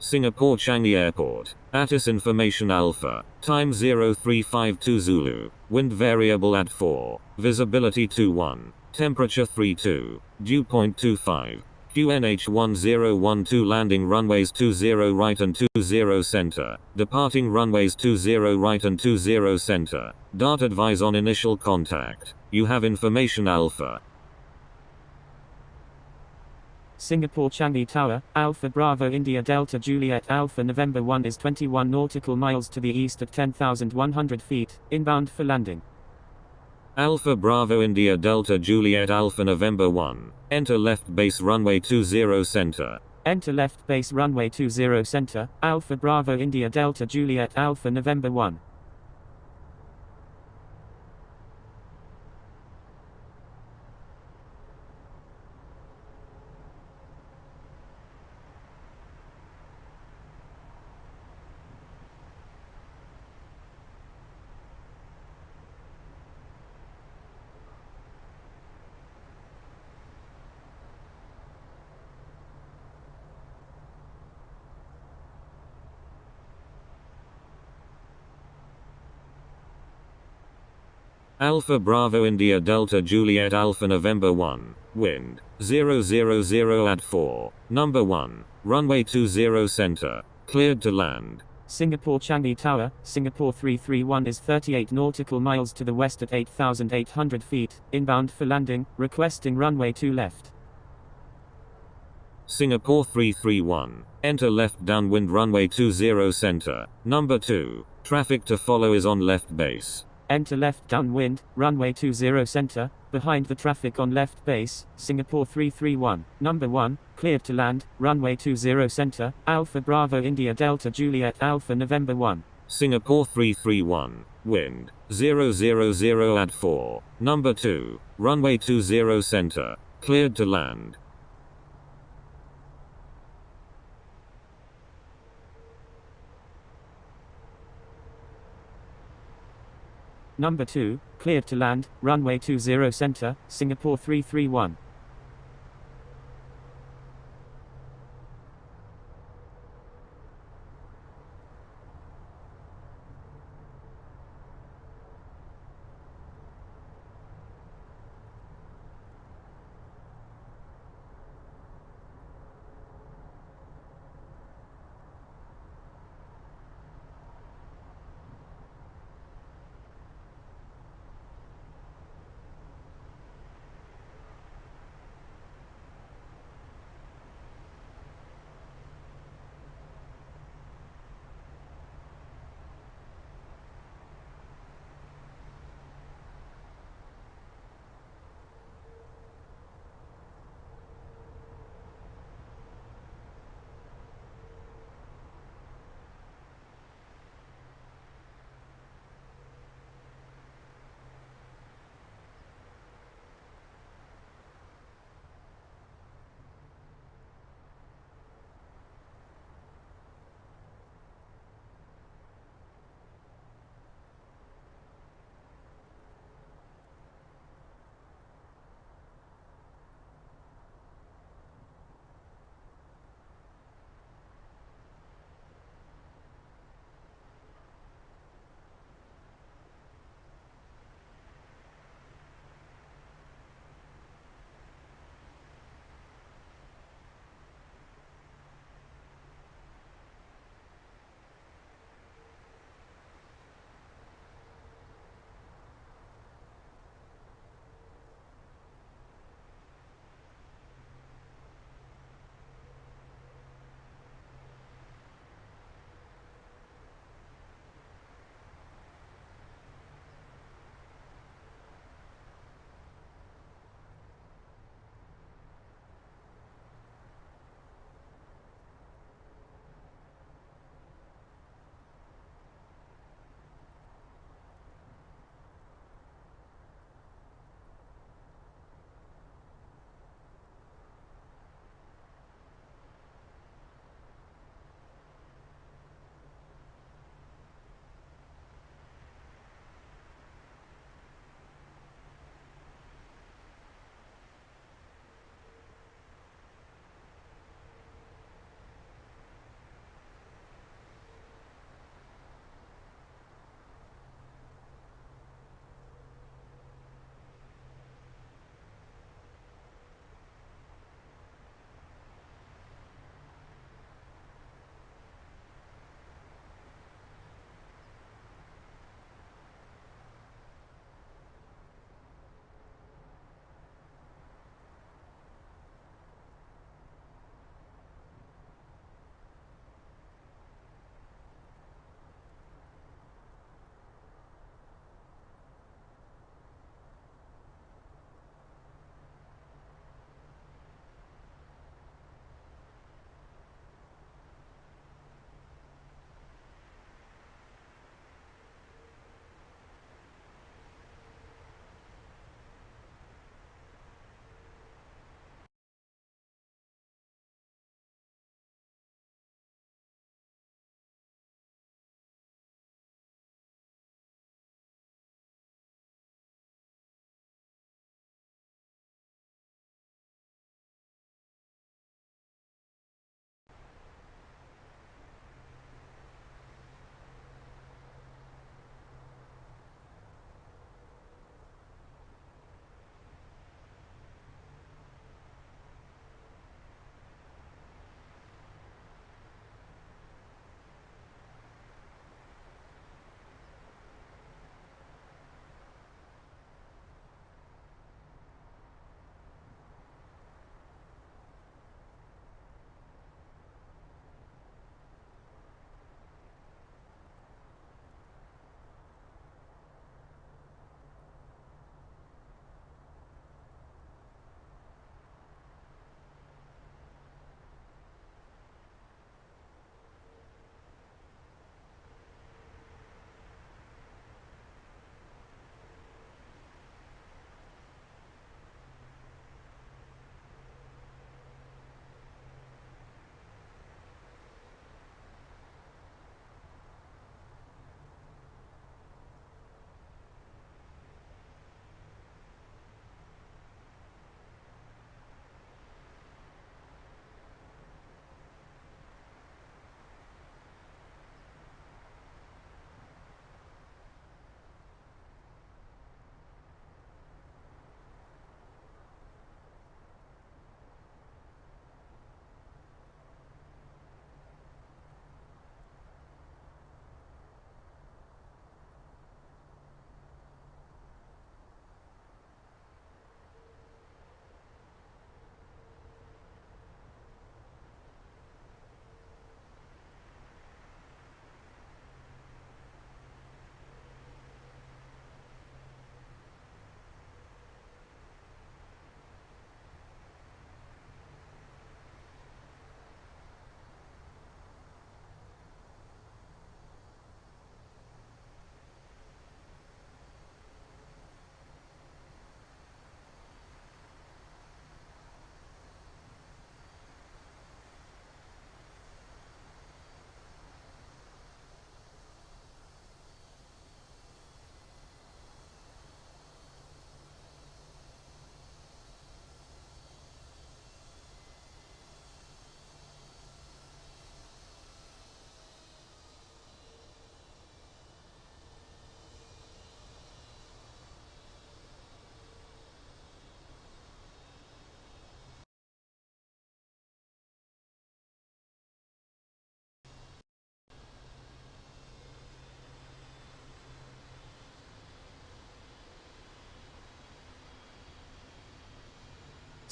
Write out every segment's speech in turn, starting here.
Singapore Changi Airport. ATIS information Alpha. Time 0352 Zulu. Wind variable at 4. Visibility 21. Temperature 32. Dew point 25. QNH 1012 landing runways 20 right and 20 center. Departing runways 20 right and 20 center. Dart advise on initial contact. You have information Alpha. Singapore Changi Tower, Alpha Bravo India Delta Juliet Alpha November 1 is 21 nautical miles to the east at 10,100 feet, inbound for landing. Alpha Bravo India Delta Juliet Alpha November 1. Enter left base runway 20 center. Enter left base runway 20 center, Alpha Bravo India Delta Juliet Alpha November 1. Alpha Bravo India Delta Juliet Alpha November 1. Wind 000 at 4. Number 1. Runway 20 center. Cleared to land. Singapore Changi Tower, Singapore 331 is 38 nautical miles to the west at 8,800 feet, inbound for landing, requesting runway 2 left. Singapore 331. Enter left downwind runway 20 center. Number 2. Traffic to follow is on left base. Enter left downwind, runway 20 center, behind the traffic on left base, Singapore 331, number 1, cleared to land, runway 20 center, Alpha Bravo India Delta Juliet Alpha November 1. Singapore 331, wind 000 at 4, number 2, runway 20 center, cleared to land. Number 2, cleared to land, runway 20 center, Singapore 331.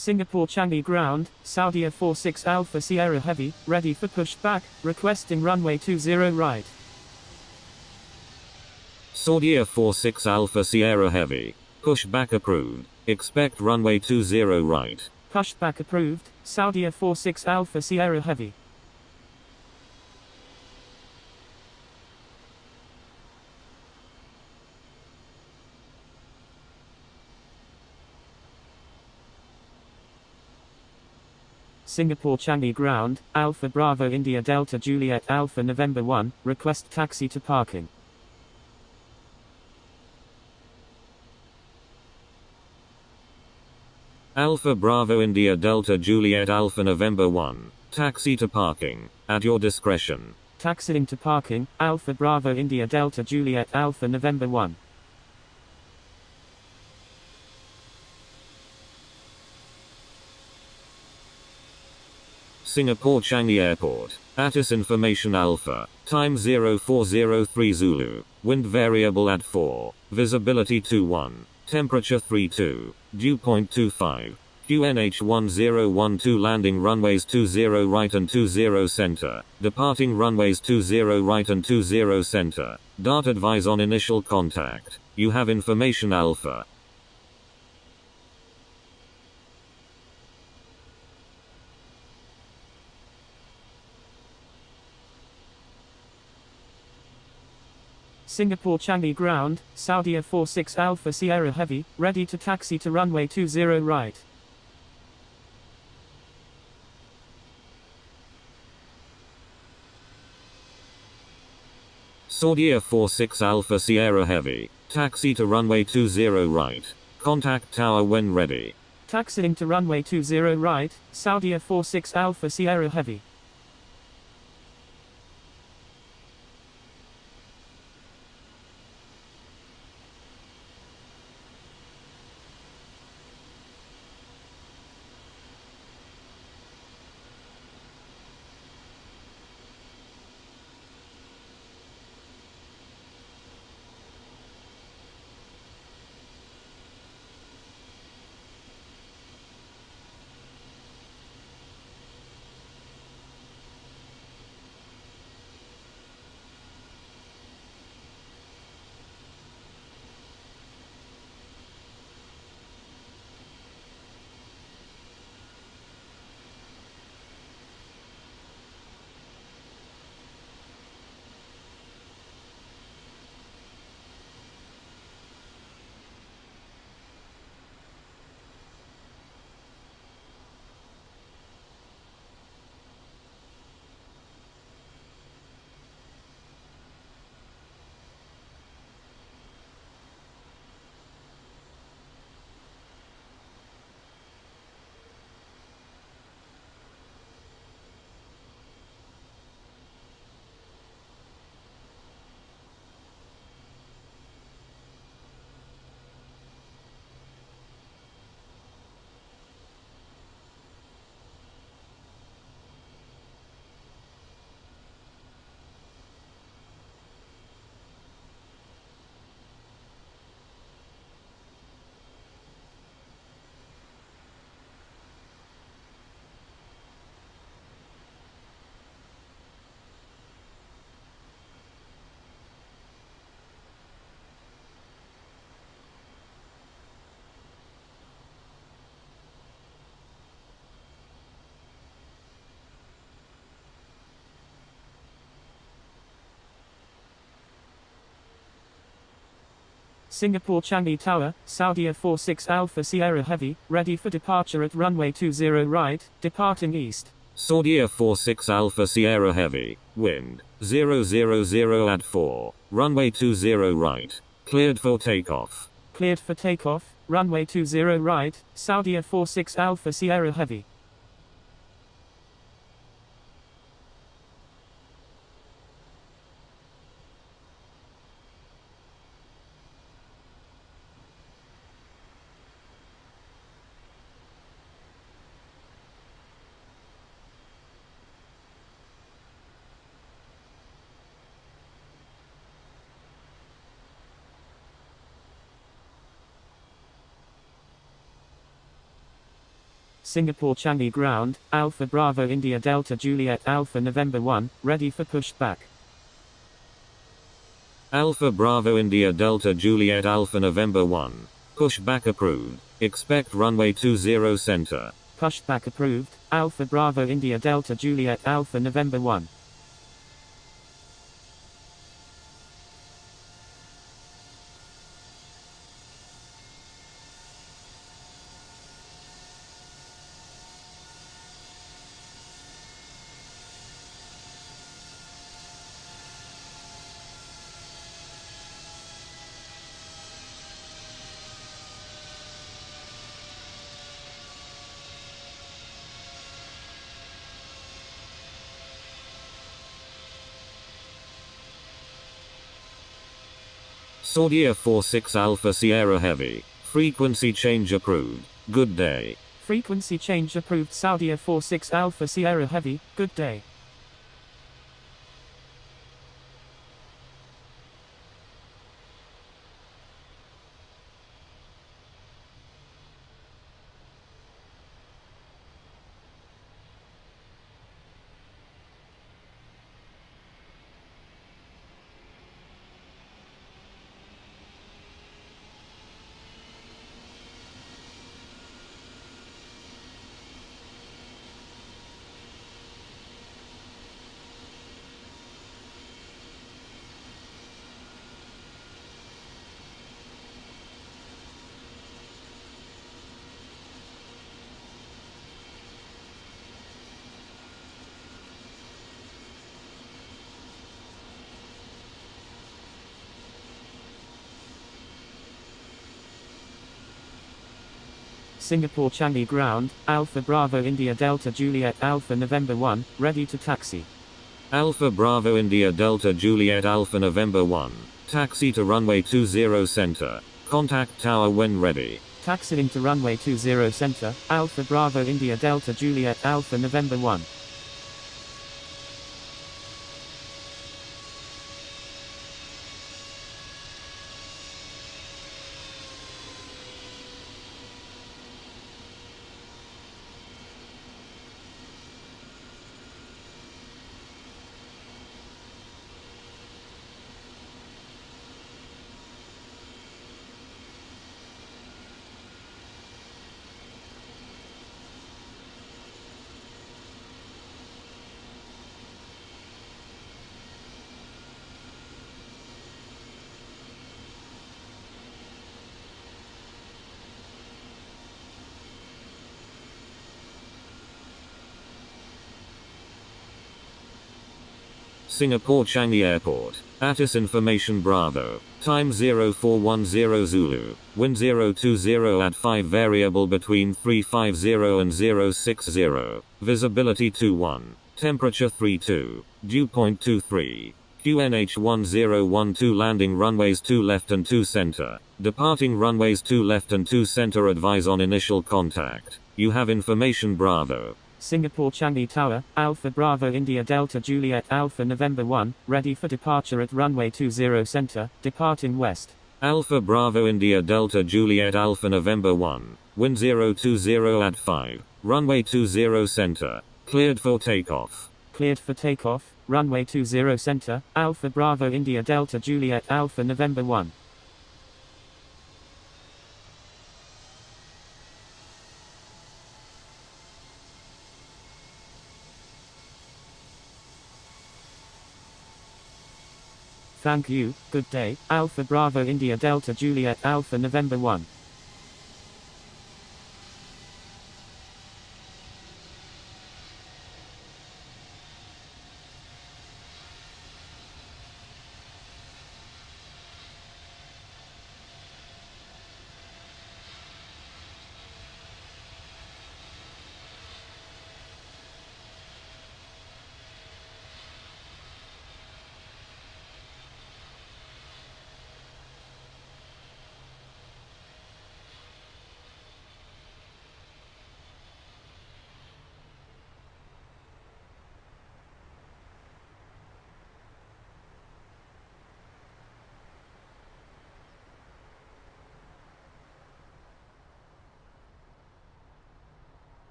Singapore Changi ground, Saudia 46 Alpha Sierra Heavy, ready for pushback, requesting runway 20 right. Saudia 46 Alpha Sierra Heavy, pushback approved, expect runway 20 right. Pushback approved, Saudia 46 Alpha Sierra Heavy. Singapore Changi ground, Alpha Bravo India Delta Juliet Alpha November 1, request taxi to parking. Alpha Bravo India Delta Juliet Alpha November 1, taxi to parking, at your discretion. Taxiing to parking, Alpha Bravo India Delta Juliet Alpha November 1. Singapore Changi Airport, ATIS information Alpha, time 0403 Zulu, wind variable at 4, visibility 21, temperature 32, dew point 25, QNH 1012 landing runways 20 right and 20 center, departing runways 20 right and 20 center, DART advise on initial contact, you have information Alpha. Singapore Changi ground, Saudia 46 Alpha Sierra Heavy, ready to taxi to runway 20 right. Saudia 46 Alpha Sierra Heavy, taxi to runway 20 right, contact tower when ready. Taxiing to runway 20 right, Saudia 46 Alpha Sierra Heavy. Singapore Changi Tower, Saudia 46 Alpha Sierra Heavy, ready for departure at runway 20 right, departing east. Saudia 46 Alpha Sierra Heavy, wind, 000 at 4, runway 20 right, cleared for takeoff. Cleared for takeoff, runway 20 right, Saudia 46 Alpha Sierra Heavy. Singapore Changi ground, Alpha Bravo India Delta Juliet Alpha November 1, ready for pushback. Alpha Bravo India Delta Juliet Alpha November 1. Pushback approved. Expect runway 20 center. Pushback approved, Alpha Bravo India Delta Juliet Alpha November 1. Saudia 46 Alpha Sierra Heavy. Frequency change approved. Good day. Frequency change approved Saudia 46 Alpha Sierra Heavy, good day. Singapore Changi ground, Alpha Bravo India Delta Juliet Alpha November 1, ready to taxi. Alpha Bravo India Delta Juliet Alpha November 1. Taxi to runway 20 center. Contact tower when ready. Taxiing to runway 20 center, Alpha Bravo India Delta Juliet Alpha November 1. Singapore Changi Airport. ATIS information Bravo. Time 0410 Zulu. Wind 020 at 5 variable between 350 and 060. Visibility 21. Temperature 32. Dew point 23. QNH 1012 landing runways 2 left and 2 center. Departing runways 2 left and 2 center advise on initial contact. You have information Bravo. Singapore Changi Tower, Alpha Bravo India Delta Juliet Alpha November 1, ready for departure at runway 20 center, departing west. Alpha Bravo India Delta Juliet Alpha November 1. Wind 020 at 5. Runway 20 center. Cleared for takeoff. Cleared for takeoff, runway 20 center, Alpha Bravo India Delta Juliet Alpha November 1. Thank you, good day, Alpha Bravo India Delta Juliet Alpha November 1.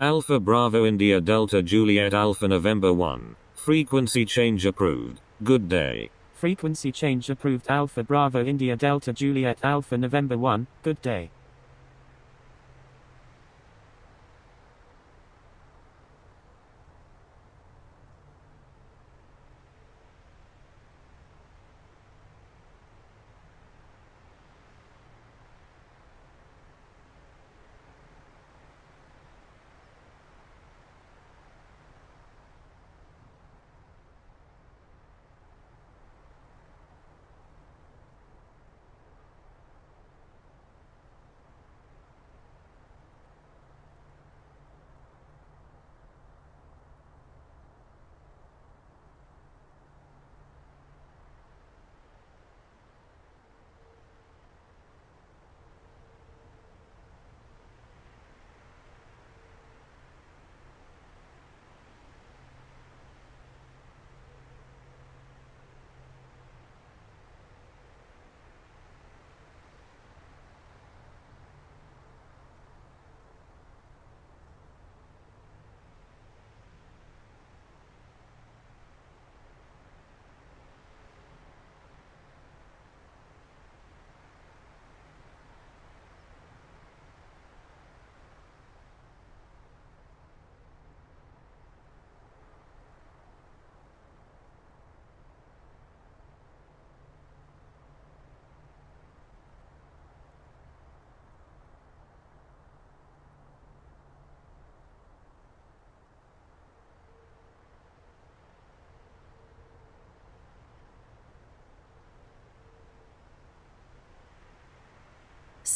Alpha Bravo India Delta Juliet Alpha November 1. Frequency change approved. Good day. Frequency change approved. Alpha Bravo India Delta Juliet Alpha November 1, good day.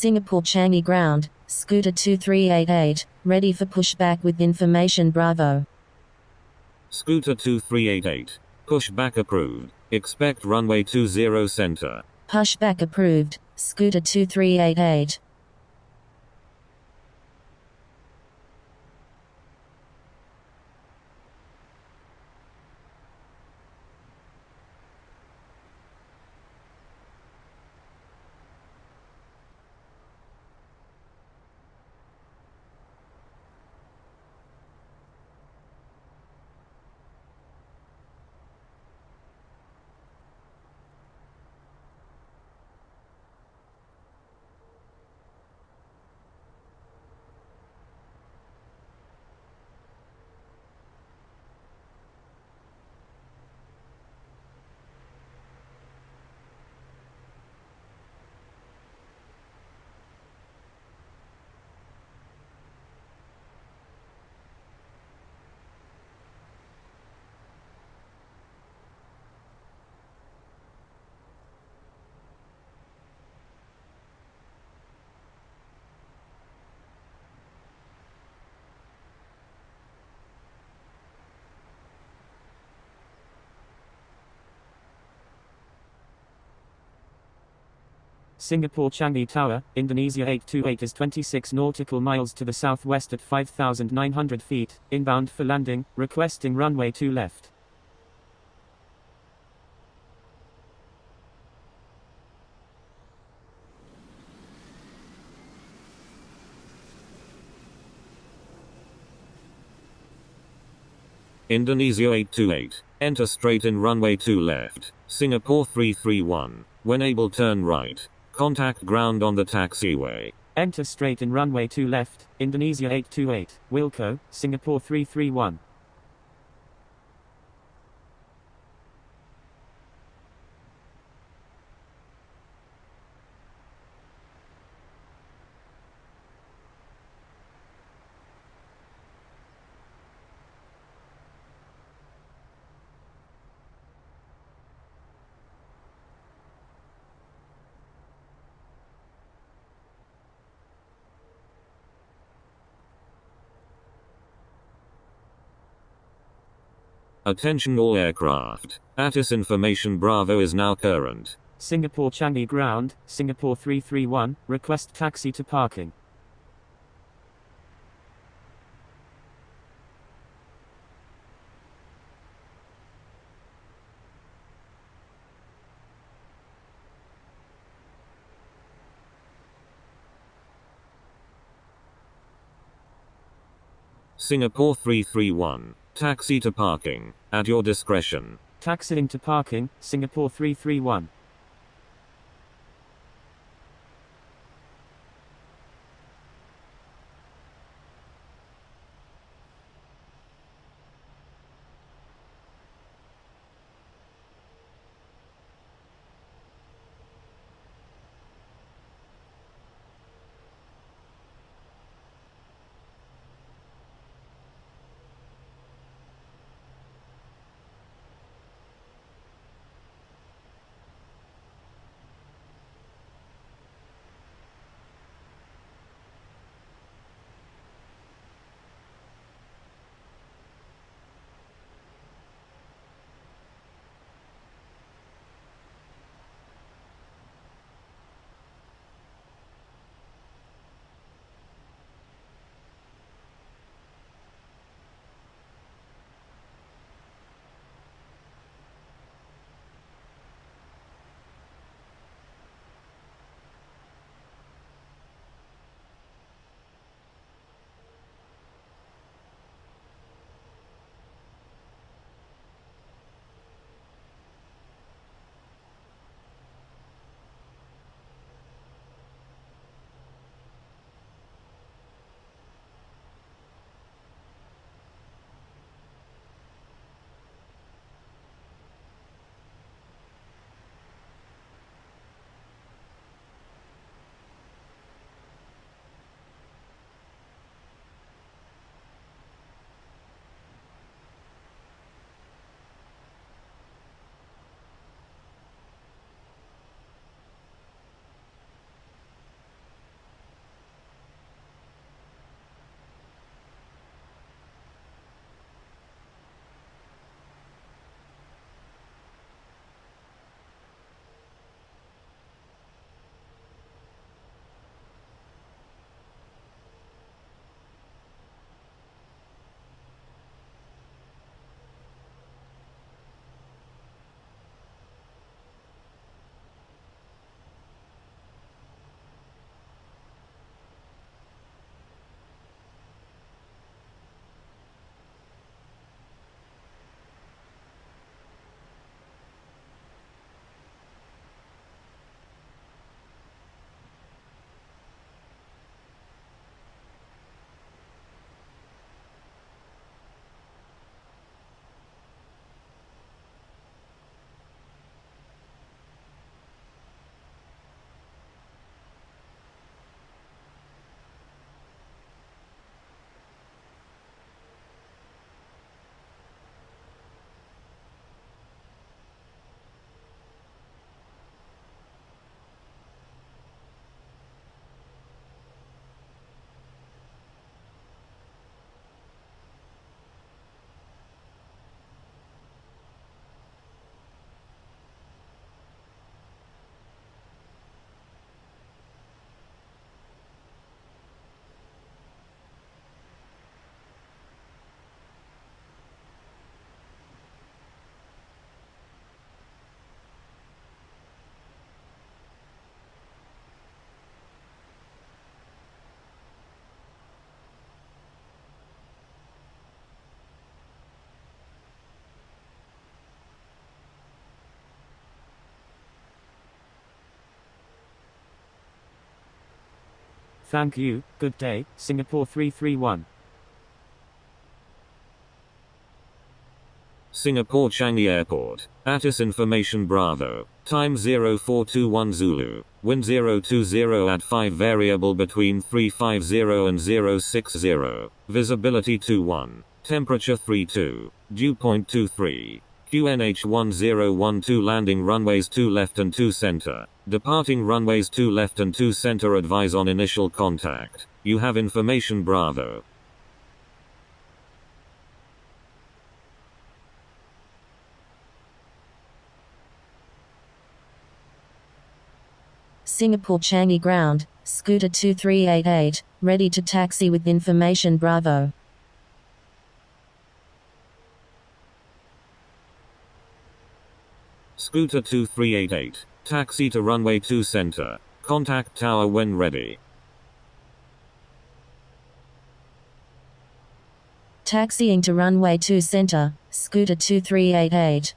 Singapore Changi ground, Scooter 2388, ready for pushback with information Bravo. Scooter 2388. Pushback approved. Expect runway 20 center. Pushback approved, Scooter 2388. Singapore Changi Tower, Indonesia 828 is 26 nautical miles to the southwest at 5,900 feet, inbound for landing, requesting runway 2 left. Indonesia 828. Enter straight in runway 2 left. Singapore 331. When able turn right. Contact ground on the taxiway. Enter straight in runway 2 left, Indonesia 828, Wilco, Singapore 331. Attention all aircraft. ATIS information Bravo is now current. Singapore Changi ground, Singapore 331, request taxi to parking. Singapore 331. Taxi to parking, at your discretion. Taxiing to parking, Singapore 331. Thank you, good day, Singapore 331. Singapore Changi Airport. ATIS information Bravo. Time 0421 Zulu. Wind 020 at 5 variable between 350 and 060. Visibility 21. Temperature 32. Dew point 23. QNH 1012 landing runways 2 left and 2 center. Departing runways 2 left and 2 center advise on initial contact. You have information Bravo. Singapore Changi Ground, Scooter 2388, ready to taxi with information Bravo. Scooter 2388, taxi to runway 2 center. Contact tower when ready. Taxiing to runway 2 center, scooter 2388.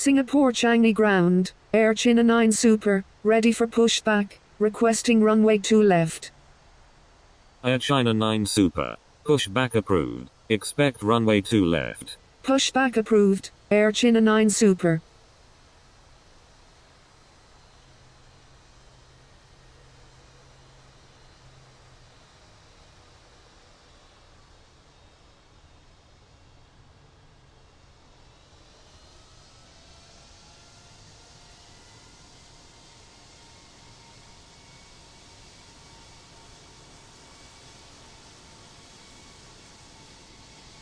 Singapore Changi ground, Air China 9 Super, ready for pushback, requesting runway 2 left. Air China 9 Super. Pushback approved. Expect runway 2 left. Pushback approved, Air China 9 Super.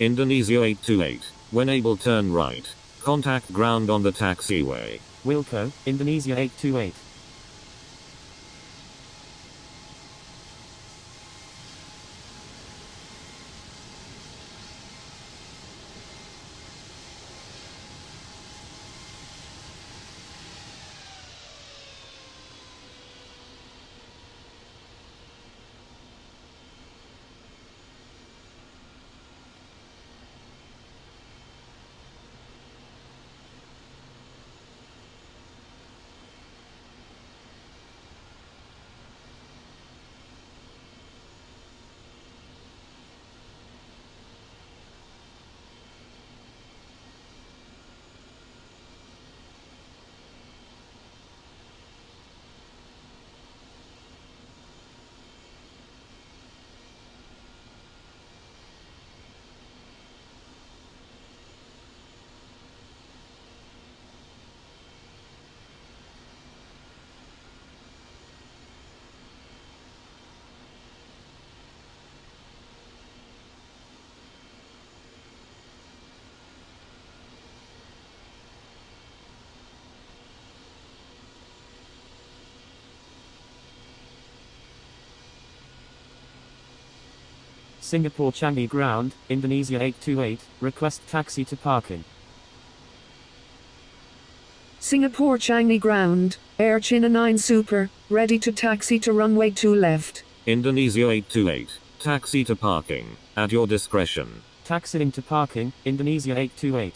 Indonesia 828. When able turn right. Contact ground on the taxiway. Wilco, Indonesia 828. Singapore Changi ground, Indonesia 828, request taxi to parking. Singapore Changi ground, Air China 9 Super, ready to taxi to runway 2 left. Indonesia 828. Taxi to parking. At your discretion. Taxiing to parking, Indonesia 828.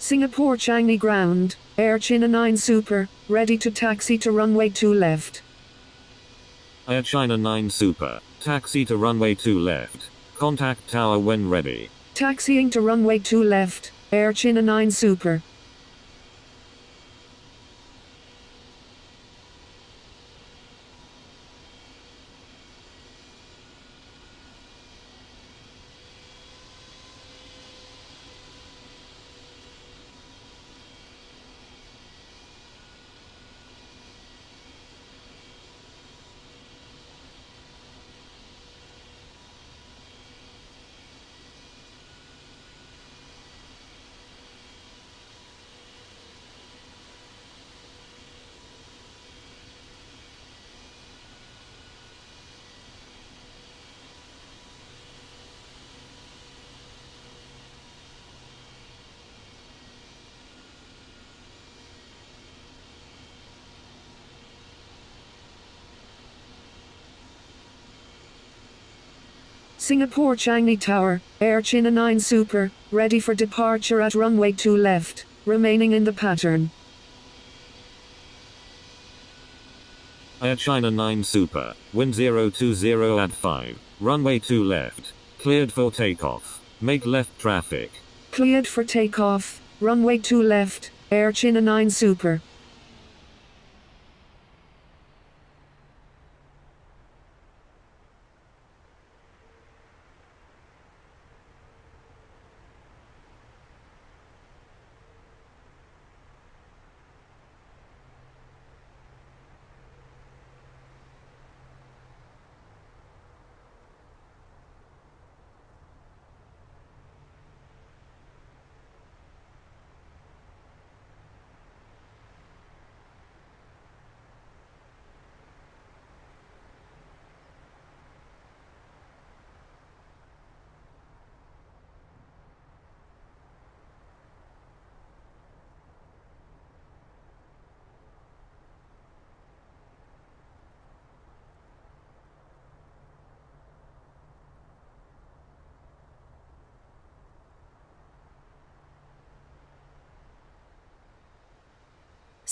Singapore Changi ground, Air China 9 Super, ready to taxi to runway 2 left. Air China 9 Super. Taxi to runway 2 left. Contact tower when ready. Taxiing to runway 2 left, Air China 9 Super. Singapore Changi Tower, Air China 9 Super, ready for departure at runway 2 left, remaining in the pattern. Air China 9 Super, wind 020 at 5, runway 2 left, cleared for takeoff, make left traffic. Cleared for takeoff, runway 2 left, Air China 9 Super.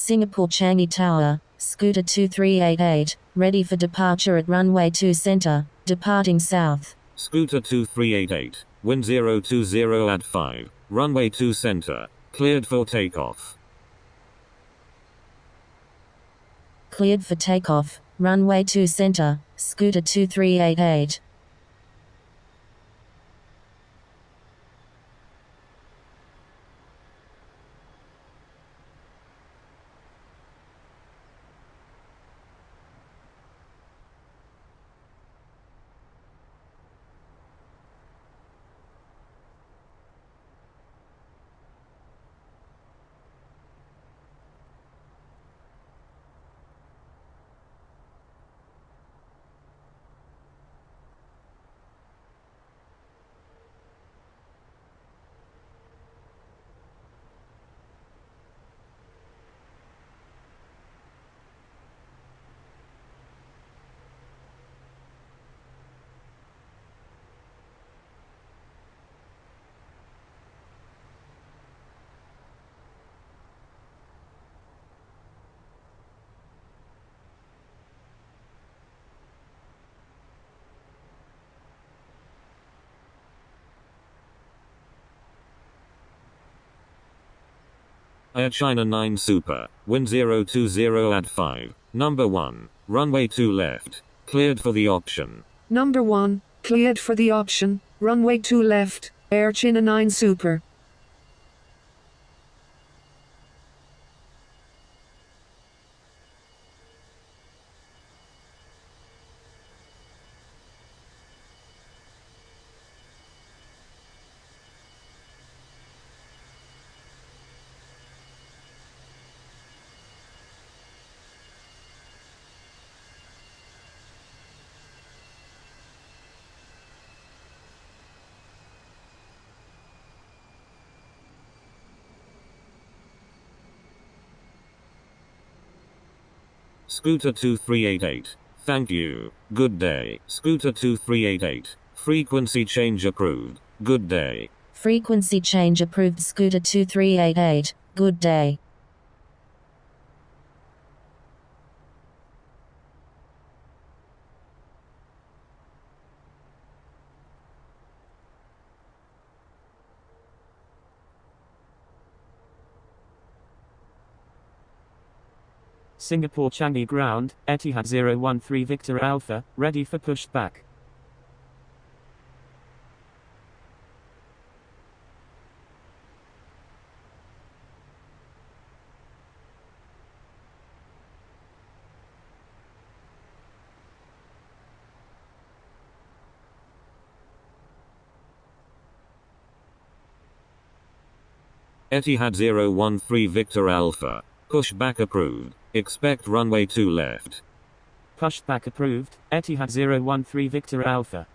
Singapore Changi Tower, Scooter 2388, ready for departure at runway 2 center, departing south. Scooter 2388, wind 020 at 5, runway 2 center, cleared for takeoff. Cleared for takeoff, runway 2 center, Scooter 2388. Air China 9 Super, wind 020 at 5, number 1, runway 2 left, cleared for the option. Number 1, cleared for the option, runway 2 left, Air China 9 Super. Scooter 2388, thank you, good day. Scooter 2388, frequency change approved, good day. Frequency change approved. Scooter 2388, good day. Singapore Changi ground, Etihad 013 Victor Alpha, ready for pushback. Etihad 013 Victor Alpha, pushback approved, expect runway 2 left. Pushback approved, Etihad 013 Victor Alpha.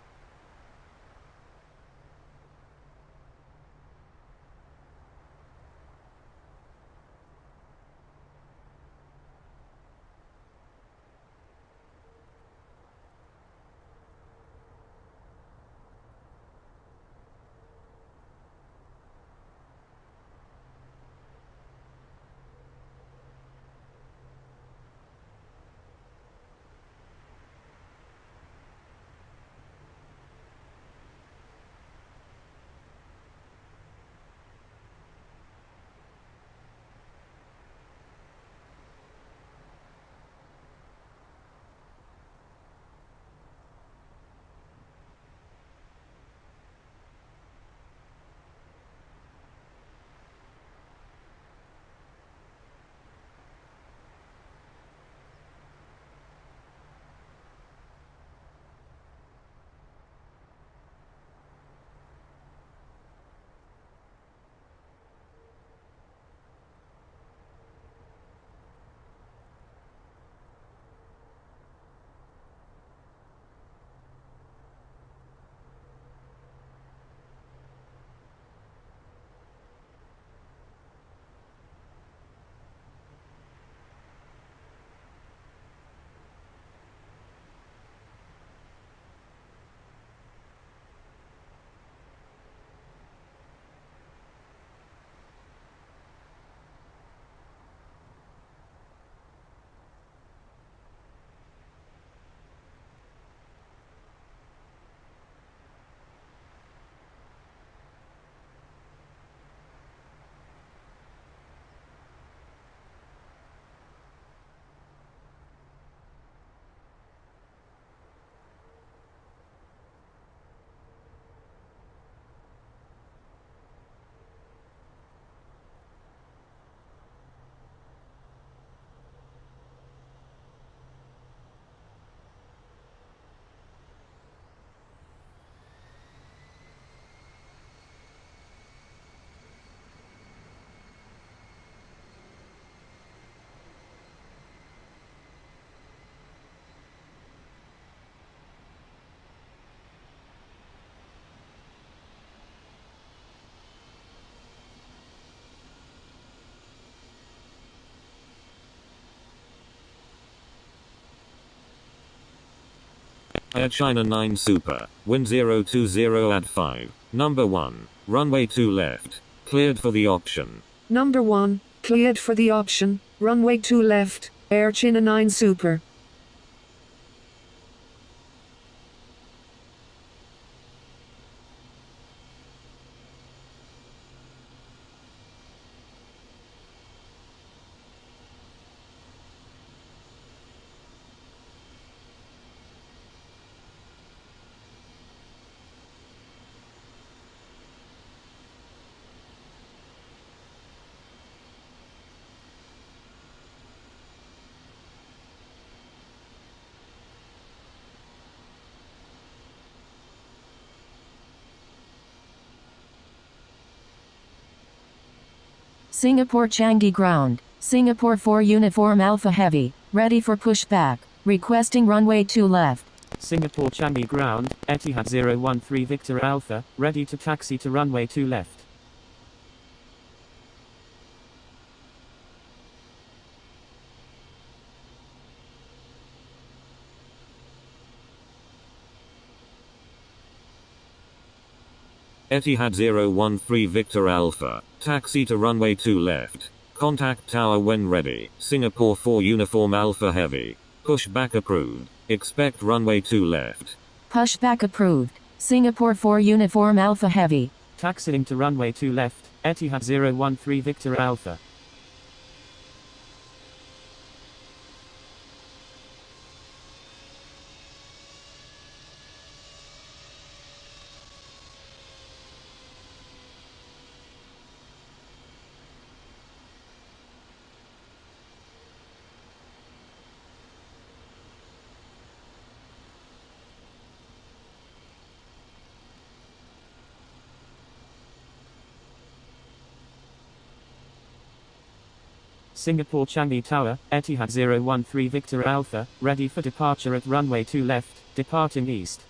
Air China 9 Super, wind 020 at 5, number 1, runway 2 left, cleared for the option. Number 1, cleared for the option, runway 2 left, Air China 9 Super. Singapore Changi ground, Singapore 4 Uniform Alpha Heavy, ready for pushback, requesting runway 2 left. Singapore Changi ground, Etihad 013 Victor Alpha, ready to taxi to runway 2 left. Etihad 013 Victor Alpha, taxi to runway 2 left. Contact tower when ready. Singapore 4 Uniform Alpha Heavy. Pushback approved. Expect runway 2 left. Pushback approved. Singapore 4 Uniform Alpha Heavy. Taxiing to runway 2 left, Etihad 013 Victor Alpha. Singapore Changi Tower, Etihad 013 Victor Alpha, ready for departure at runway 2 left, departing east.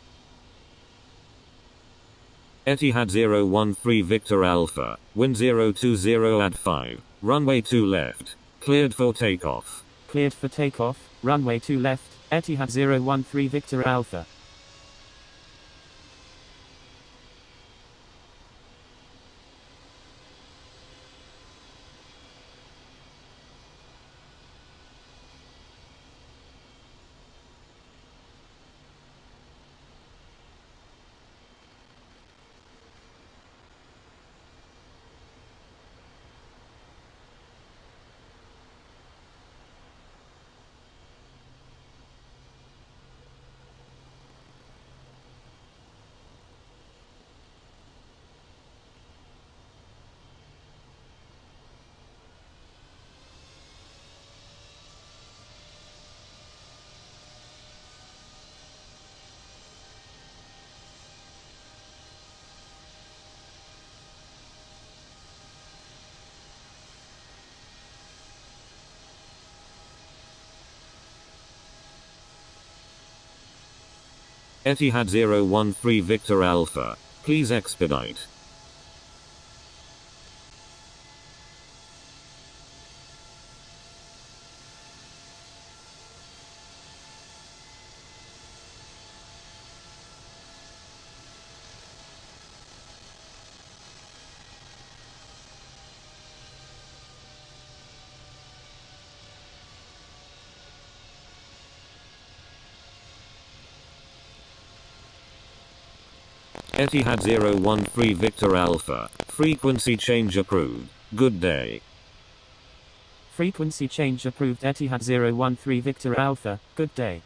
Etihad 013 Victor Alpha, wind 020 at 5, runway 2 left, cleared for takeoff. Cleared for takeoff, runway 2 left, Etihad 013 Victor Alpha. Etihad 013 Victor Alpha, please expedite. Etihad 013 Victor Alpha, frequency change approved. Good day. Frequency change approved Etihad 013 Victor Alpha, good day.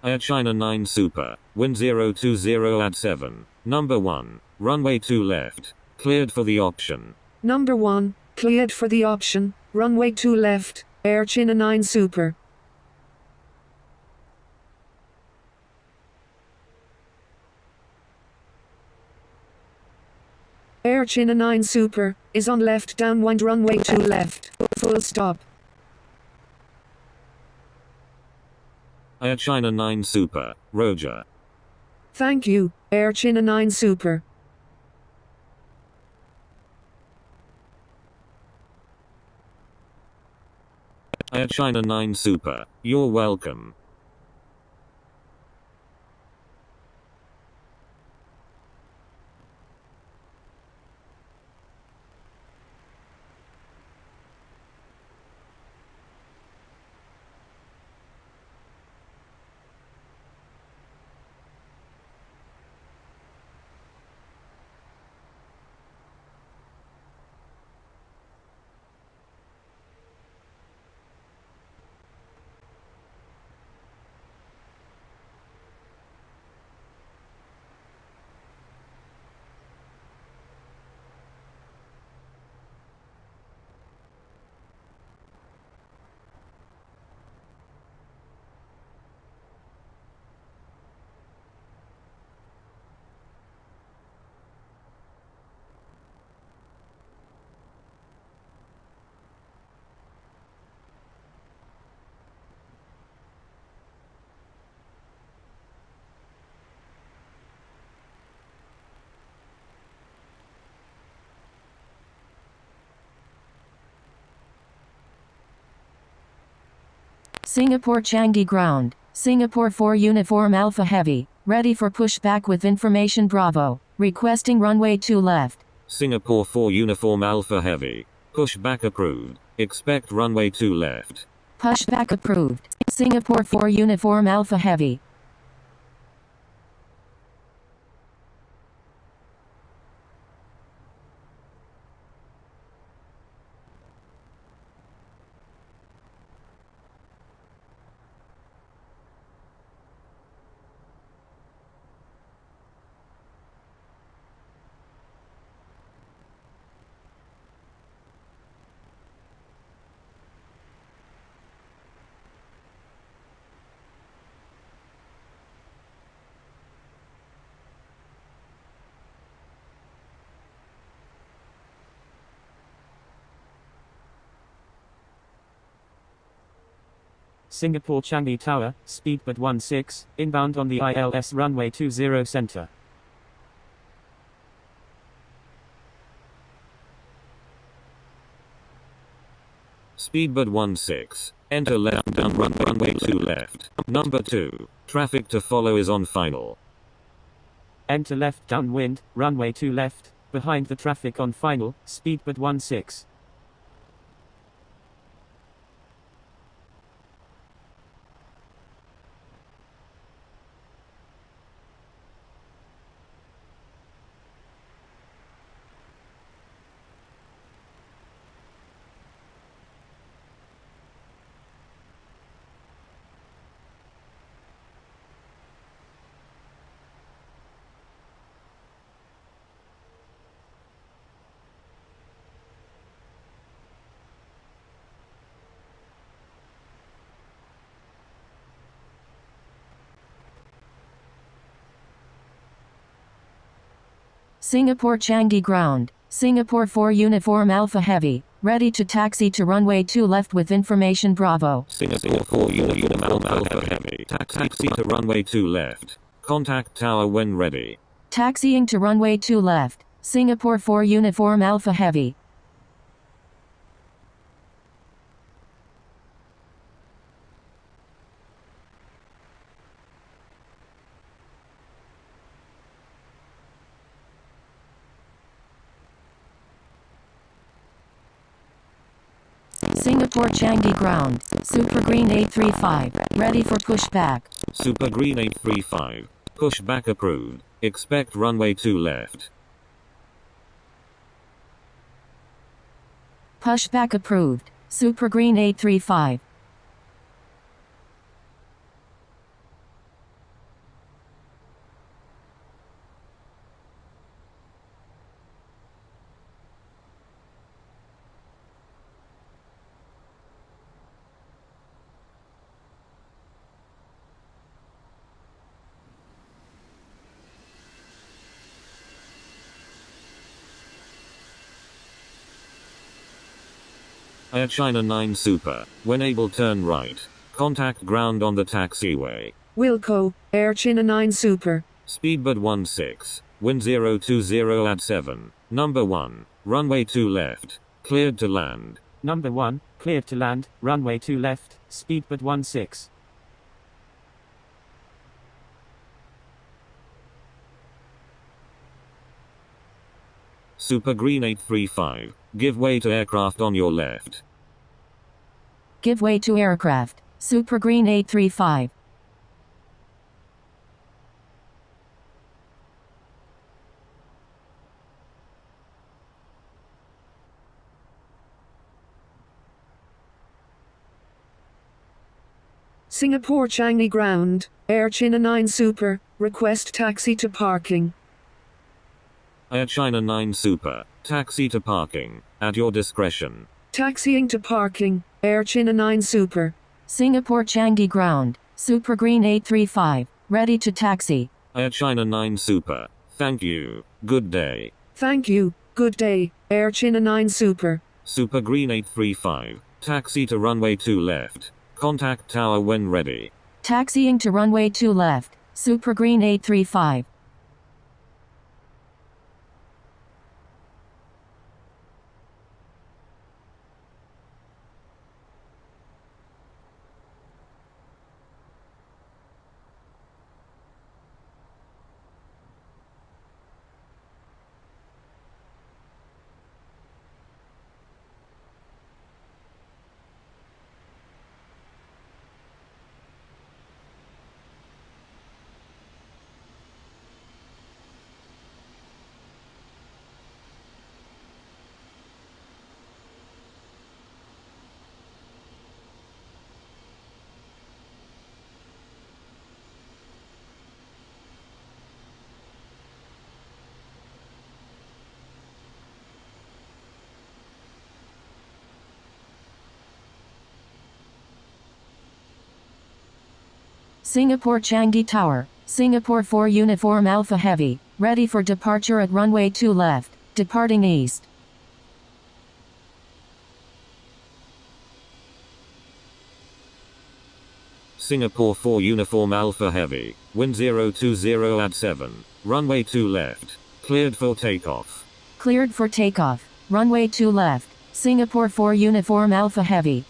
Air China 9 Super, wind 020 at 7. Number 1, runway 2 left, cleared for the option. Number 1, cleared for the option, runway 2 left, Air China 9 Super. Air China 9 Super is on left downwind runway 2 left, full stop. Air China 9 Super, Roger. Thank you, Air China 9 Super. Air China 9 Super, you're welcome. Singapore Changi ground, Singapore 4 Uniform Alpha Heavy, ready for pushback with information Bravo, requesting runway 2 left. Singapore 4 Uniform Alpha Heavy, pushback approved, expect runway 2 left. Pushback approved, Singapore 4 Uniform Alpha Heavy. Singapore Changi Tower, speedbird 16, inbound on the ILS runway 20 center. Speedbird 16, enter left down runway 2 left. Number 2, traffic to follow is on final. Enter left downwind, runway 2 left, behind the traffic on final, speedbird 16. Singapore Changi ground, Singapore 4 Uniform Alpha Heavy, ready to taxi to runway 2 left with information Bravo. Singapore 4 Uniform Alpha Heavy, taxi to runway 2 left. Contact tower when ready. Taxiing to runway 2 left, Singapore 4 Uniform Alpha Heavy. Singapore Changi ground, Super Green 835, ready for pushback. Super Green 835, pushback approved, expect runway 2 left. Pushback approved, Super Green 835. Air China 9 Super, when able turn right. Contact ground on the taxiway. Wilco, Air China 9 Super. Speedbird 16, wind 020 at 7. Number 1, runway 2 left. Cleared to land. Number 1, cleared to land, runway 2 left, speedbird 16. Super Green 835, give way to aircraft on your left. Give way to aircraft. Super Green 835. Singapore Changi ground, Air China 9 Super, request taxi to parking. Air China 9 Super, taxi to parking, at your discretion. Taxiing to parking, Air China 9 Super. Singapore Changi ground, Super Green 835, ready to taxi. Air China 9 Super, thank you, good day. Thank you, good day, Air China 9 Super. Super Green 835, taxi to runway 2 left. Contact tower when ready. Taxiing to runway 2 left, Super Green 835. Singapore Changi Tower, Singapore 4 Uniform Alpha Heavy, ready for departure at runway 2 left, departing east. Singapore 4 Uniform Alpha Heavy, wind 020 at 7, runway 2 left, cleared for takeoff. Cleared for takeoff, runway 2 left, Singapore 4 Uniform Alpha Heavy.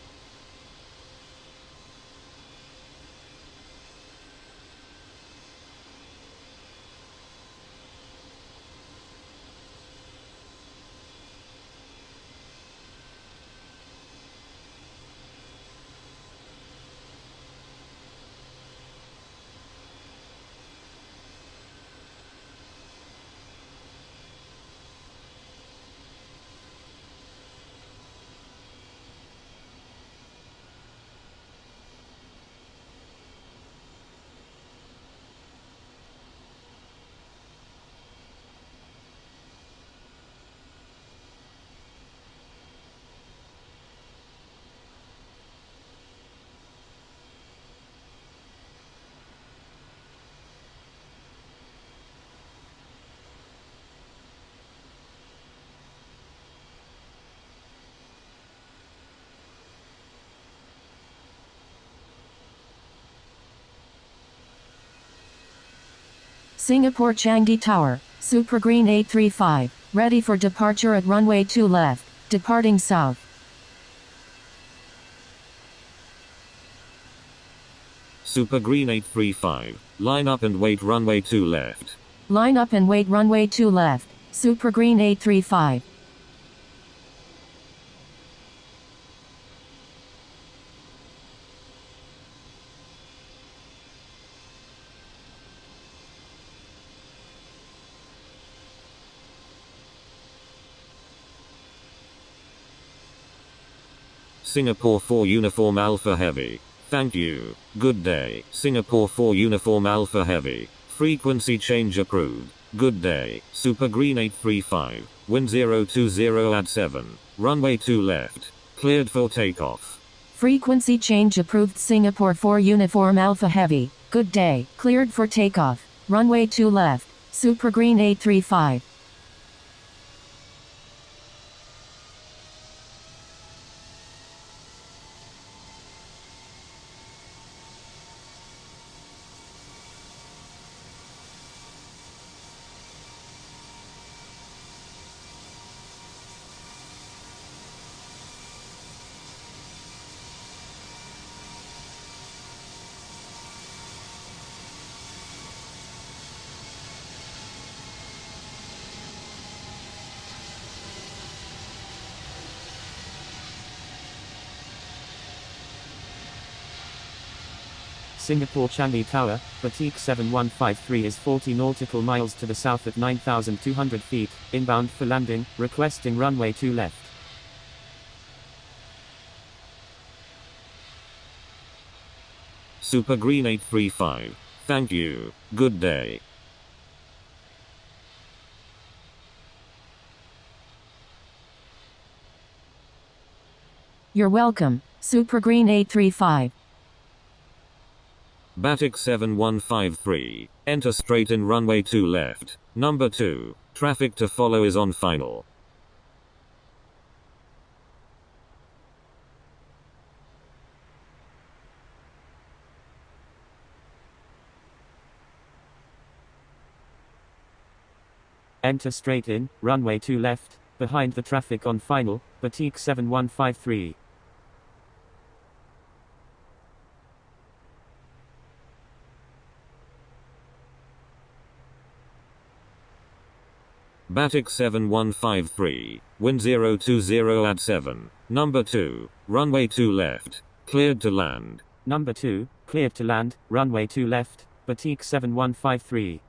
Singapore Changi Tower, Super Green 835, ready for departure at runway 2 left, departing south. Super Green 835, line up and wait runway 2 left. Line up and wait runway 2 left, Super Green 835. Singapore 4 Uniform Alpha Heavy, thank you, good day. Singapore 4 Uniform Alpha Heavy, frequency change approved, good day. Super Green 835, wind 020 at 7, runway 2 left, cleared for takeoff. Frequency change approved. Singapore 4 Uniform Alpha Heavy, good day, cleared for takeoff, runway 2 left, Super Green 835. Singapore Changi Tower, Batik 7153 is 40 nautical miles to the south at 9,200 feet, inbound for landing, requesting runway 2 left. Super Green 835. Thank you. Good day. You're welcome, Super Green 835. Batik 7153. Enter straight in runway 2 left. Number 2. Traffic to follow is on final. Enter straight in, runway 2 left, behind the traffic on final, Batik 7153. Batik 7153. Wind 020 at 7. Number 2. Runway 2 left. Cleared to land. Number 2, cleared to land, runway 2 left, Batik 7153.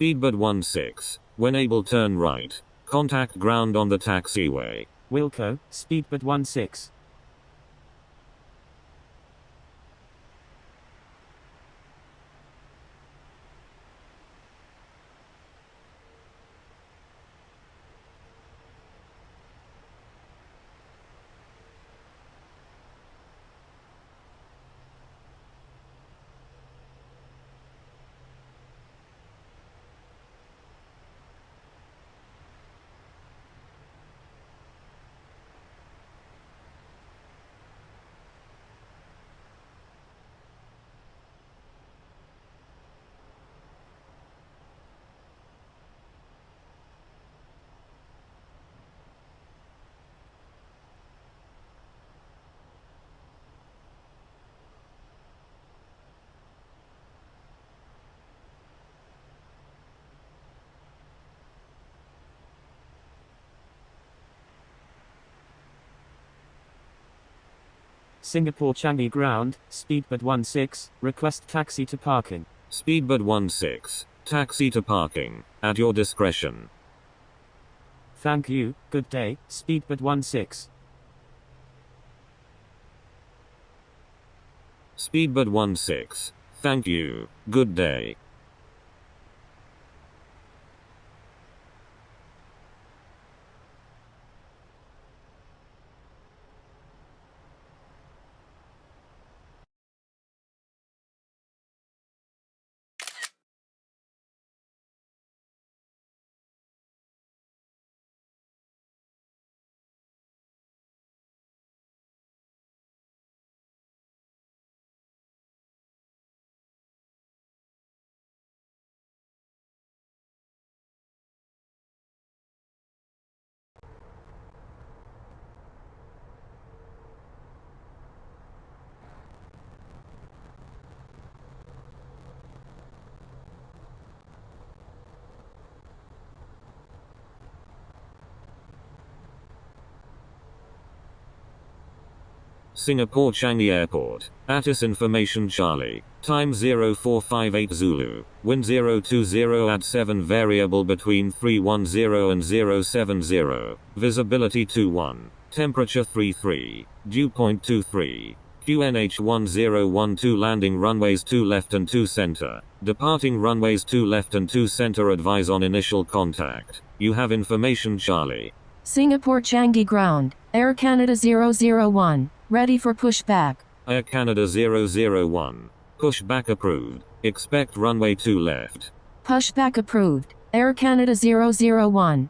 Speedbird 16. When able turn right. Contact ground on the taxiway. Wilco, Speedbird 16. Singapore Changi ground, speedbird 16, request taxi to parking. Speedbird 16, taxi to parking, at your discretion. Thank you, good day, speedbird 16. Speedbird 16, thank you, good day. Singapore Changi Airport, ATIS information Charlie, time 0458 Zulu, wind 020 at 7 variable between 310 and 070, visibility 21, temperature 33, dew point 23, QNH 1012 landing runways 2 left and 2 center, departing runways 2 left and 2 center advise on initial contact, you have information Charlie. Singapore Changi ground, Air Canada 001, ready for pushback. Air Canada 001, pushback approved, expect runway 2 left. Pushback approved, Air Canada 001.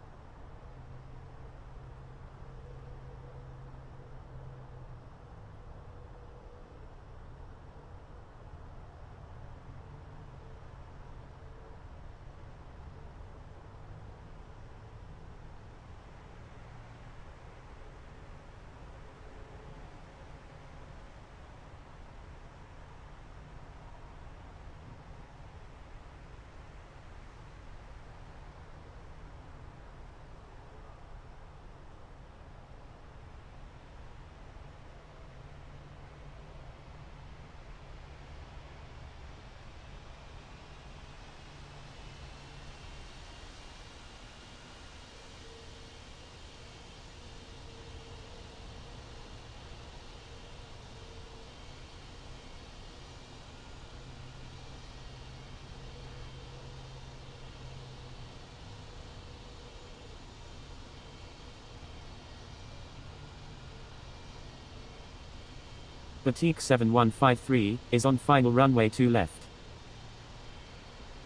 Batik 7153 is on final runway 2 left.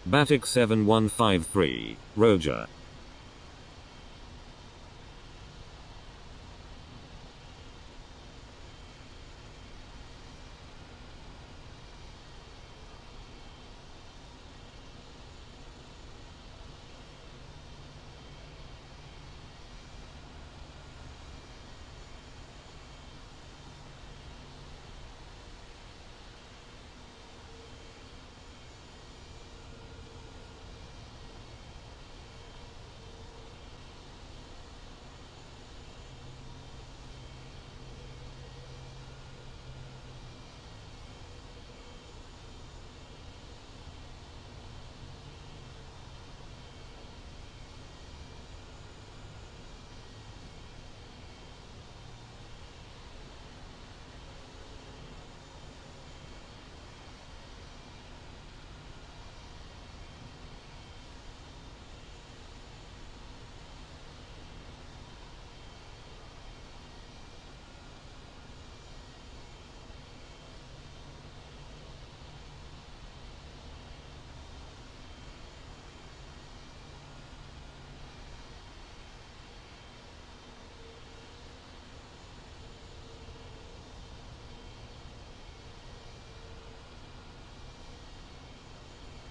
Batik 7153, Roger.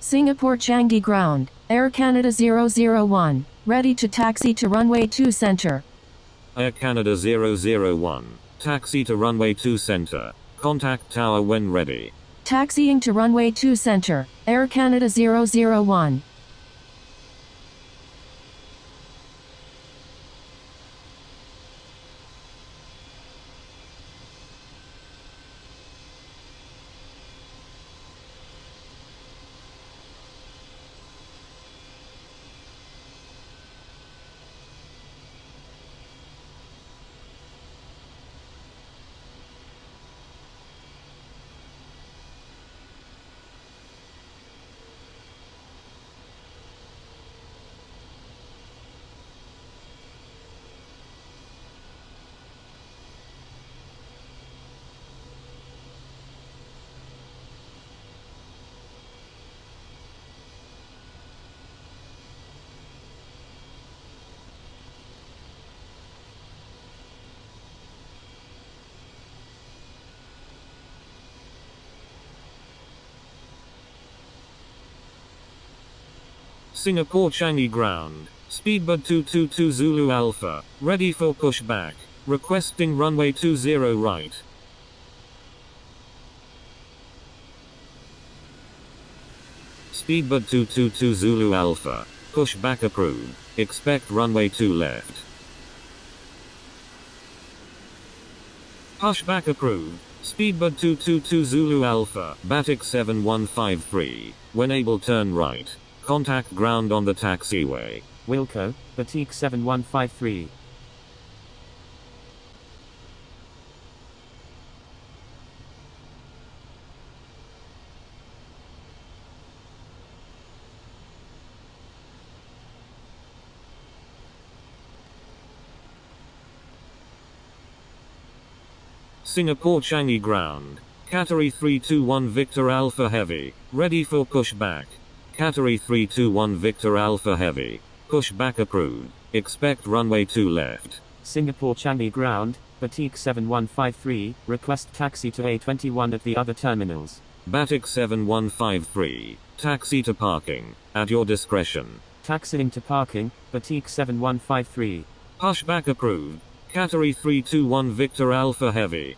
Singapore Changi ground, Air Canada 001, ready to taxi to runway 2 center. Air Canada 001, taxi to runway 2 center, contact tower when ready. Taxiing to runway 2 center, Air Canada 001. Singapore Changi ground. Speedbird 222 Zulu Alpha, ready for pushback. Requesting runway 20 right. Speedbird 222 Zulu Alpha, pushback approved. Expect runway 2 left. Pushback approved. Speedbird 222 Zulu Alpha, Batik 7153. When able turn right. Contact ground on the taxiway. Wilco, Batik 7153. Singapore Changi ground. Category 321 Victor Alpha Heavy, ready for pushback. Category 321 Victor Alpha Heavy, pushback approved. Expect runway 2 left. Singapore Changi ground, Batik 7153, request taxi to A21 at the other terminals. Batik 7153, taxi to parking, at your discretion. Taxiing to parking, Batik 7153. Pushback approved. Category 321 Victor Alpha Heavy.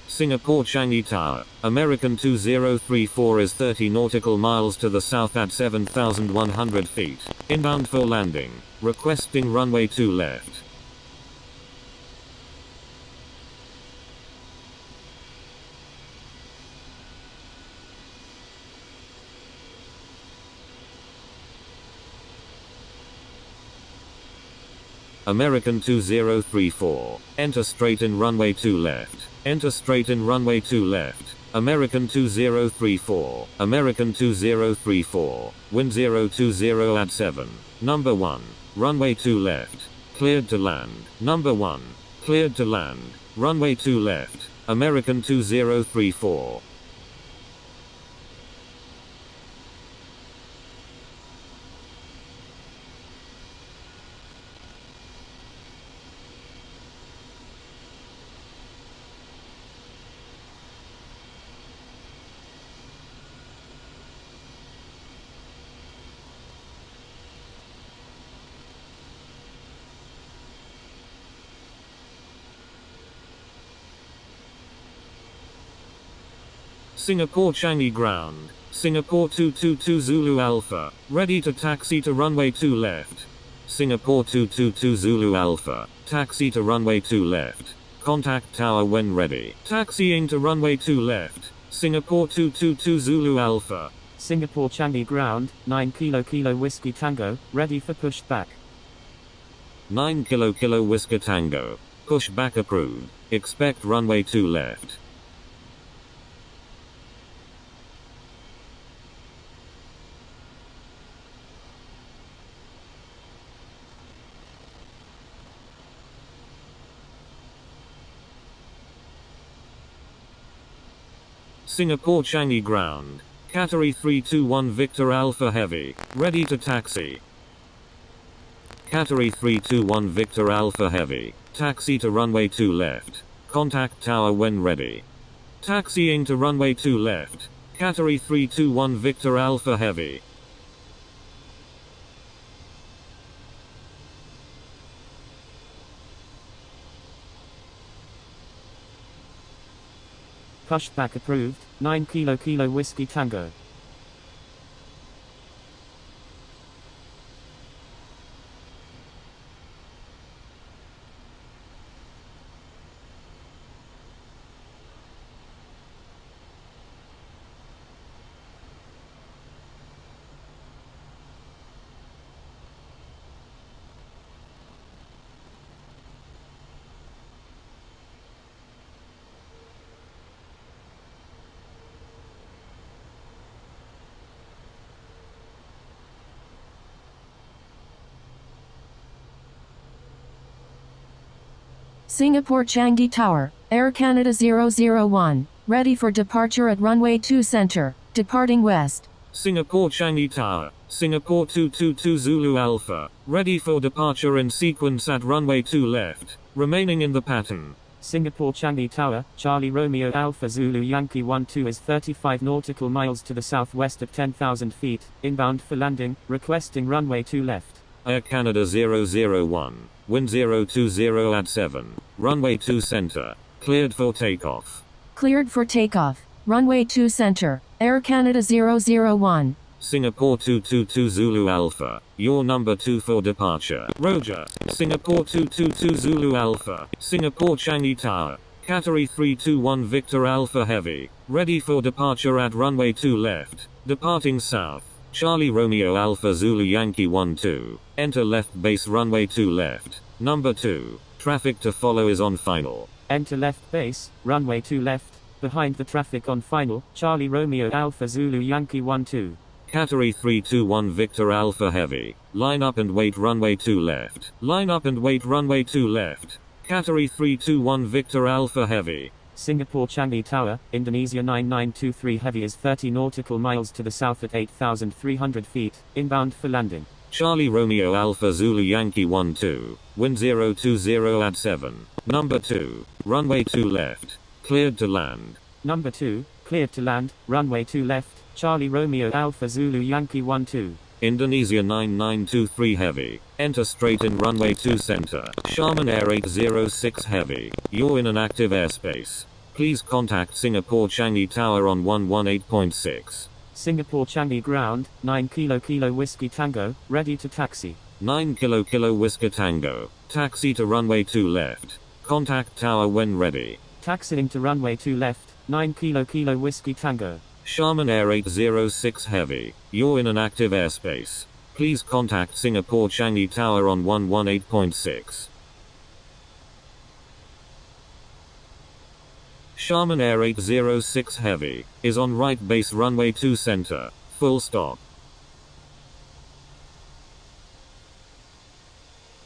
Singapore Changi Tower, American 2034 is 30 nautical miles to the south at 7,100 feet. Inbound for landing. Requesting runway 2 left. American 2034. Enter straight in runway 2 left. Enter straight in runway 2 left. American 2034. American 2034. Wind 020 at 7. Number 1. Runway 2 left. Cleared to land. Number 1. Cleared to land. Runway 2 left. American 2034. Singapore Changi ground. Singapore 222 Zulu Alpha, ready to taxi to runway 2 left. Singapore 222 Zulu Alpha, taxi to runway 2 left. Contact tower when ready. Taxiing to runway 2 left. Singapore 222 Zulu Alpha. Singapore Changi ground, 9 Kilo Whiskey Tango, ready for pushback. 9 Kilo Whisker Tango. Pushback approved. Expect runway 2 left. Singapore Changi ground. Category 321 Victor Alpha Heavy, ready to taxi. Category 321 Victor Alpha Heavy, taxi to runway 2 left. Contact tower when ready. Taxiing to runway 2 left. Category 321 Victor Alpha Heavy. Pushback approved, 9 Kilo Whiskey Tango. Singapore Changi Tower, Air Canada 001, ready for departure at runway 2 center, departing west. Singapore Changi Tower, Singapore 222 Zulu Alpha, ready for departure in sequence at runway 2 left, remaining in the pattern. Singapore Changi Tower, Charlie Romeo Alpha Zulu Yankee 12 is 35 nautical miles to the southwest at 10,000 feet, inbound for landing, requesting runway 2 left. Air Canada 001, wind 020 at 7, runway 2 center, cleared for takeoff. Cleared for takeoff, runway 2 center, Air Canada 001. Singapore 222 Zulu Alpha, your number 2 for departure. Roger. Singapore 222 Zulu Alpha, Singapore Changi Tower, Category 321 Victor Alpha Heavy, ready for departure at runway 2 left, departing south. Charlie Romeo Alpha Zulu Yankee 12, enter left base runway 2 left, number 2, traffic to follow is on final. Enter left base, runway 2 left, behind the traffic on final, Charlie Romeo Alpha Zulu Yankee 12. Category 321 Victor Alpha Heavy, line up and wait runway 2 left, line up and wait runway 2 left. Category 321 Victor Alpha Heavy. Singapore Changi Tower, Indonesia 9923 Heavy is 30 nautical miles to the south at 8,300 feet, inbound for landing. Charlie Romeo Alpha Zulu Yankee 12, wind 020 at 7, number 2, runway 2 left, cleared to land. Number 2, cleared to land, runway 2 left, Charlie Romeo Alpha Zulu Yankee 12. Indonesia 9923 Heavy, enter straight in runway 2 center, Sharman Air 806 Heavy, you're in an active airspace. Please contact Singapore Changi Tower on 118.6. Singapore Changi Ground, 9 Kilo Whiskey Tango, ready to taxi. 9 Kilo Whiskey Tango, taxi to runway 2 left. Contact tower when ready. Taxiing to runway 2 left, 9 Kilo Whiskey Tango. Sharman Air 806 Heavy, you're in an active airspace. Please contact Singapore Changi Tower on 118.6. Sharman Air 806 Heavy, is on right base runway 2 center, full stop.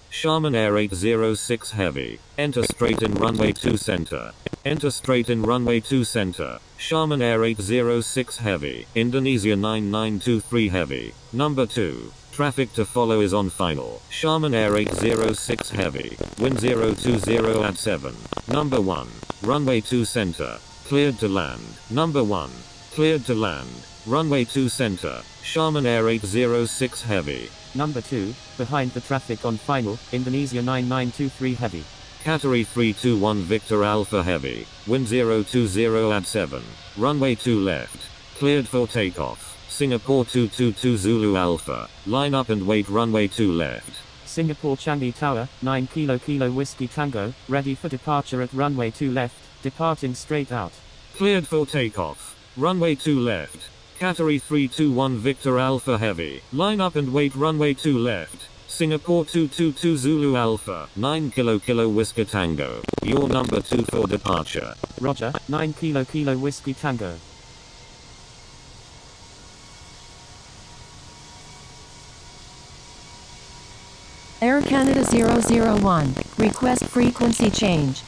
Sharman Air 806 Heavy, enter straight in runway 2 center. Enter straight in runway 2 center, Sharman Air 806 Heavy, Indonesia 9923 Heavy, number 2, traffic to follow is on final. Sharman Air 806 Heavy, wind 020 at 7, number 1, runway 2 center, cleared to land. Number 1, cleared to land, runway 2 center, Sharman Air 806 Heavy. Number 2, behind the traffic on final, Indonesia 9923 Heavy. Category 321 Victor Alpha Heavy, wind 020 at 7, runway 2 left, cleared for takeoff. Singapore 222 Zulu Alpha, line up and wait runway 2 left. Singapore Changi Tower, 9 Kilo Whiskey Tango, ready for departure at runway 2 left, departing straight out. Cleared for takeoff, runway 2 left. Category 321 Victor Alpha Heavy, line up and wait runway 2 left. Singapore 222 Zulu Alpha, 9 Kilo Whiskey Tango, your number 2 for departure. Roger, 9 Kilo Whiskey Tango. Air Canada 001, request frequency change.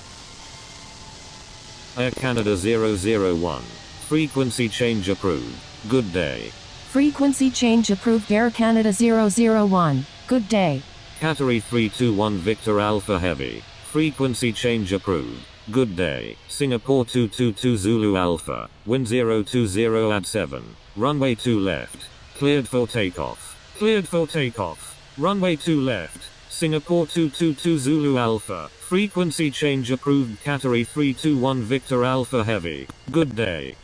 Air Canada 001, frequency change approved. Good day. Frequency change approved. Air Canada 001, good day. Category 321 Victor Alpha Heavy, frequency change approved. Good day. Singapore 222 Zulu Alpha. Wind 020 at 7. Runway 2 left. Cleared for takeoff. Cleared for takeoff. Runway 2 left. Singapore 222 Zulu Alpha. Frequency change approved. Category 321 Victor Alpha Heavy. Good day.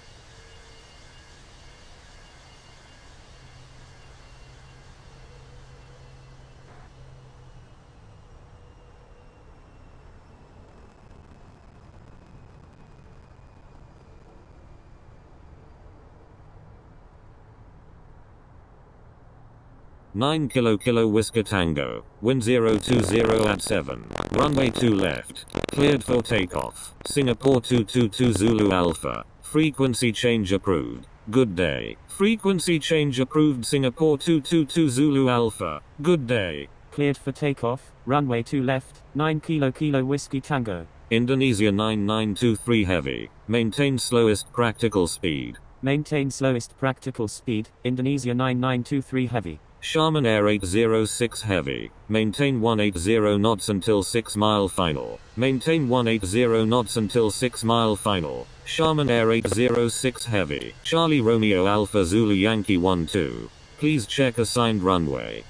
Nine Kilo Whisker Tango. Wind 020 at 7. Runway 2 left. Cleared for takeoff. Singapore 222 Zulu Alpha. Frequency change approved. Good day. Frequency change approved. Singapore 222 Zulu Alpha. Good day. Cleared for takeoff. Runway 2 left. 9 Kilo Whiskey Tango. Indonesia 9923 Heavy. Maintain slowest practical speed. Maintain slowest practical speed. Indonesia 9923 Heavy. Sharman Air 806 Heavy. Maintain 180 knots until 6 mile final. Maintain 180 knots until 6 mile final. Sharman Air 806 Heavy. Charlie Romeo Alpha Zulu Yankee 12. Please check assigned runway.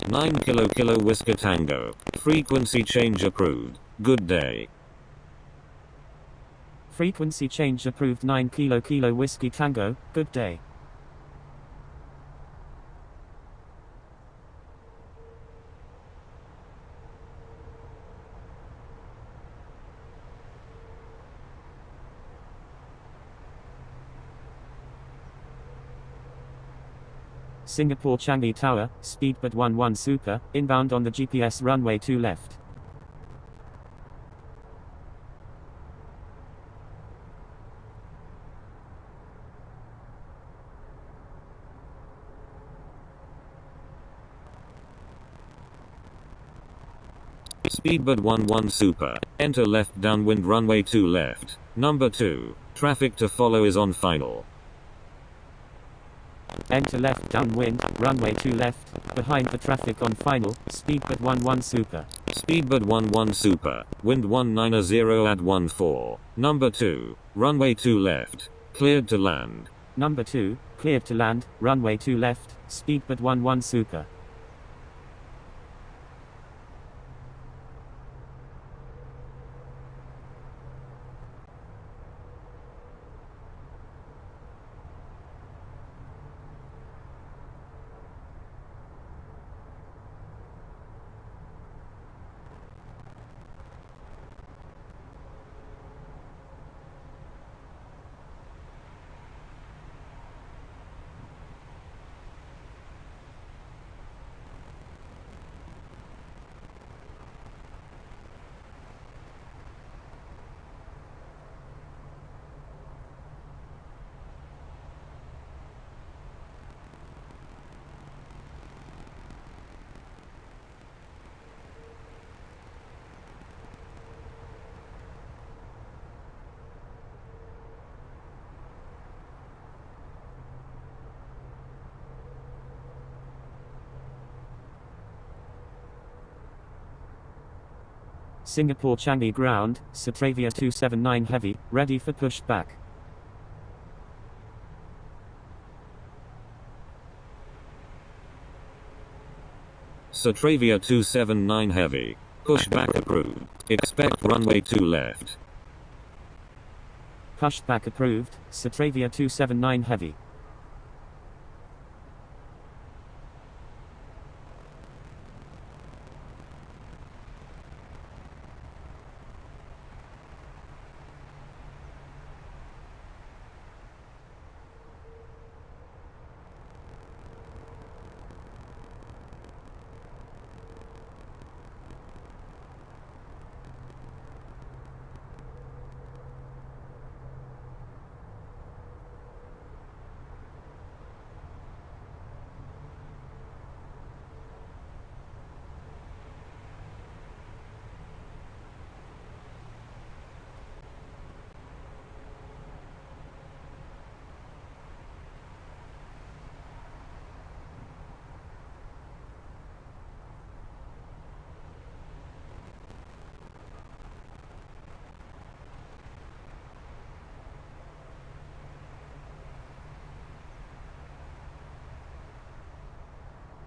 Nine Kilo Whisker Tango. Frequency change approved. Good day. Frequency change approved. 9 Kilo Whiskey Tango. Good day. Singapore Changi Tower, speedbird 11 Super, inbound on the GPS runway 2 left. Speedbird 11 Super, enter left downwind runway 2 left. Number 2, traffic to follow is on final. Enter left downwind, runway 2 left, behind the traffic on final, speedbird 11 Super. Speedbird 11 Super, wind 190 at 14. Number 2, runway 2 left, cleared to land. Number 2, cleared to land, runway 2 left, speedbird 11 Super. Singapore Changi ground, Satravia 279 Heavy, ready for pushback. Satravia 279 Heavy, pushback approved. Expect runway 2 left. Pushback approved, Satravia 279 Heavy.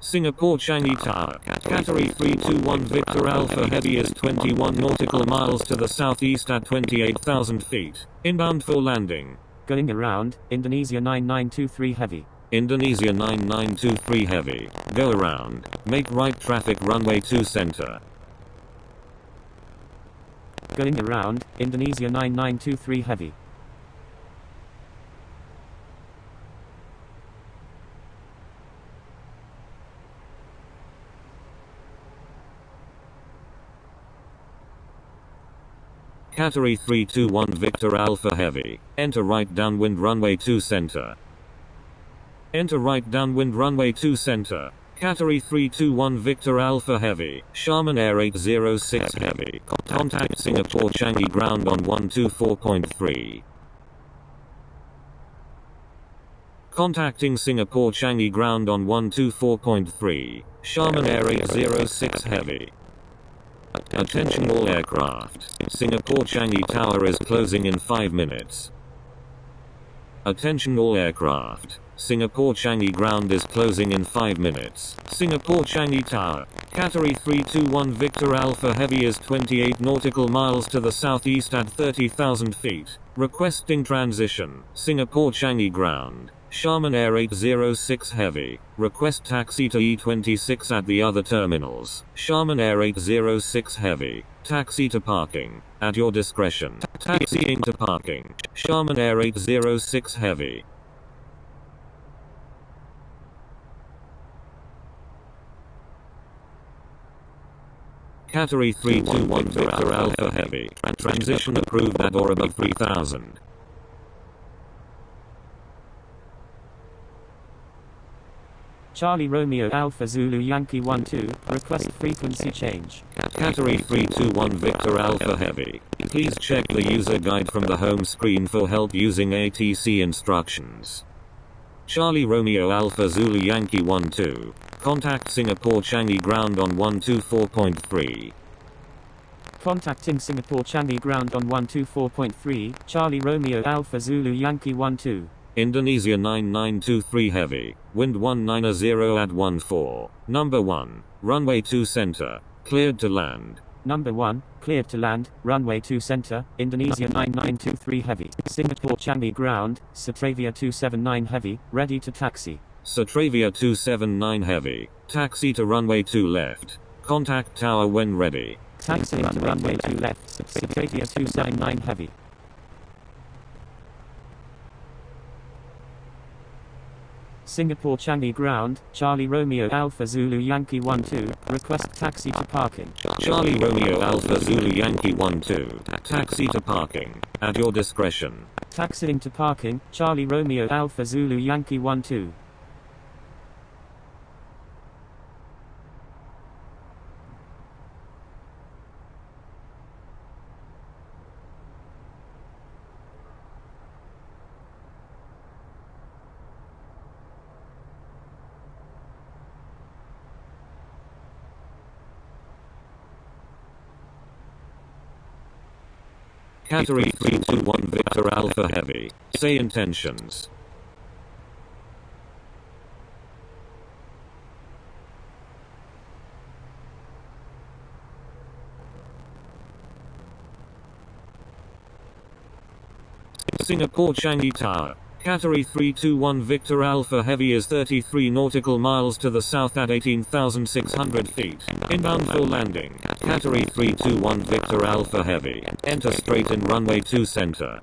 Singapore Changi Tower. Category 321 Victor Alpha Heavy is 21 nautical miles to the southeast at 28,000 feet. Inbound for landing. Going around, Indonesia 9923 Heavy. Indonesia 9923 Heavy. Go around. Make right traffic runway 2 center. Going around, Indonesia 9923 Heavy. Category 321 Victor Alpha Heavy. Enter right downwind runway 2 center. Enter right downwind runway 2 center. Category 321 Victor Alpha Heavy. Sharman Air 806 Heavy. Contact Singapore Changi ground on 124.3. Contacting Singapore Changi ground on 124.3. Sharman Air 806 Heavy. Attention all aircraft. Singapore Changi Tower is closing in 5 minutes. Attention all aircraft. Singapore Changi ground is closing in 5 minutes. Singapore Changi Tower. Category 321 Victor Alpha Heavy is 28 nautical miles to the southeast at 30,000 feet. Requesting transition. Singapore Changi ground. Sharman Air 806 Heavy. Request taxi to E26 at the other terminals. Sharman Air 806 Heavy. Taxi to parking. At your discretion. Taxiing to parking. Sharman Air 806 Heavy. Category 321 Victor Alpha Heavy. Transition approved at or above 3000. Charlie Romeo Alpha Zulu Yankee 12, request frequency change. Category 321 Victor Alpha Heavy. Please check the user guide from the home screen for help using ATC instructions. Charlie Romeo Alpha Zulu Yankee 12. Contact Singapore Changi ground on 124.3. Contacting Singapore Changi ground on 124.3, Charlie Romeo Alpha Zulu Yankee 12. Indonesia 9923 Heavy. Wind 190 at 14. Number 1. Runway 2 center. Cleared to land. Number 1, cleared to land, runway 2 center, Indonesia 9923 Heavy. Singapore Changi ground, Satravia 279 Heavy, ready to taxi. Satravia 279 Heavy. Taxi to runway 2 left. Contact tower when ready. Taxi to runway 2 left, Satravia 279 Heavy. Singapore Changi ground, Charlie Romeo Alpha Zulu Yankee 12, request taxi to parking. Charlie Romeo Alpha Zulu Yankee 12. Taxi to parking. At your discretion. Taxiing to parking, Charlie Romeo Alpha Zulu Yankee 12. Category 321 Victor Alpha Heavy. Say intentions. Singapore Changi Tower. Category 321 Victor Alpha Heavy is 33 nautical miles to the south at 18,600 feet. Inbound for landing. Category 321 Victor Alpha Heavy. Enter straight in runway 2 center.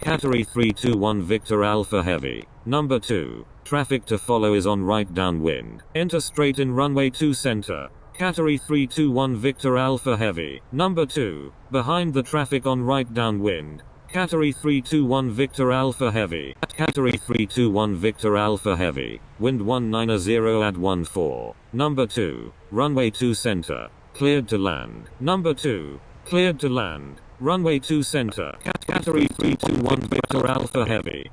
Category 321 Victor Alpha Heavy. Number 2. Traffic to follow is on right downwind. Enter straight in runway 2 center. Category 321 Victor Alpha Heavy. Number 2. Behind the traffic on right downwind. Category 321 Victor Alpha Heavy. Category 321 Victor Alpha Heavy. Wind 190 at 14. Number 2. Runway 2 center. Cleared to land. Number 2. Cleared to land. Runway 2 center. Category 321 Victor Alpha Heavy.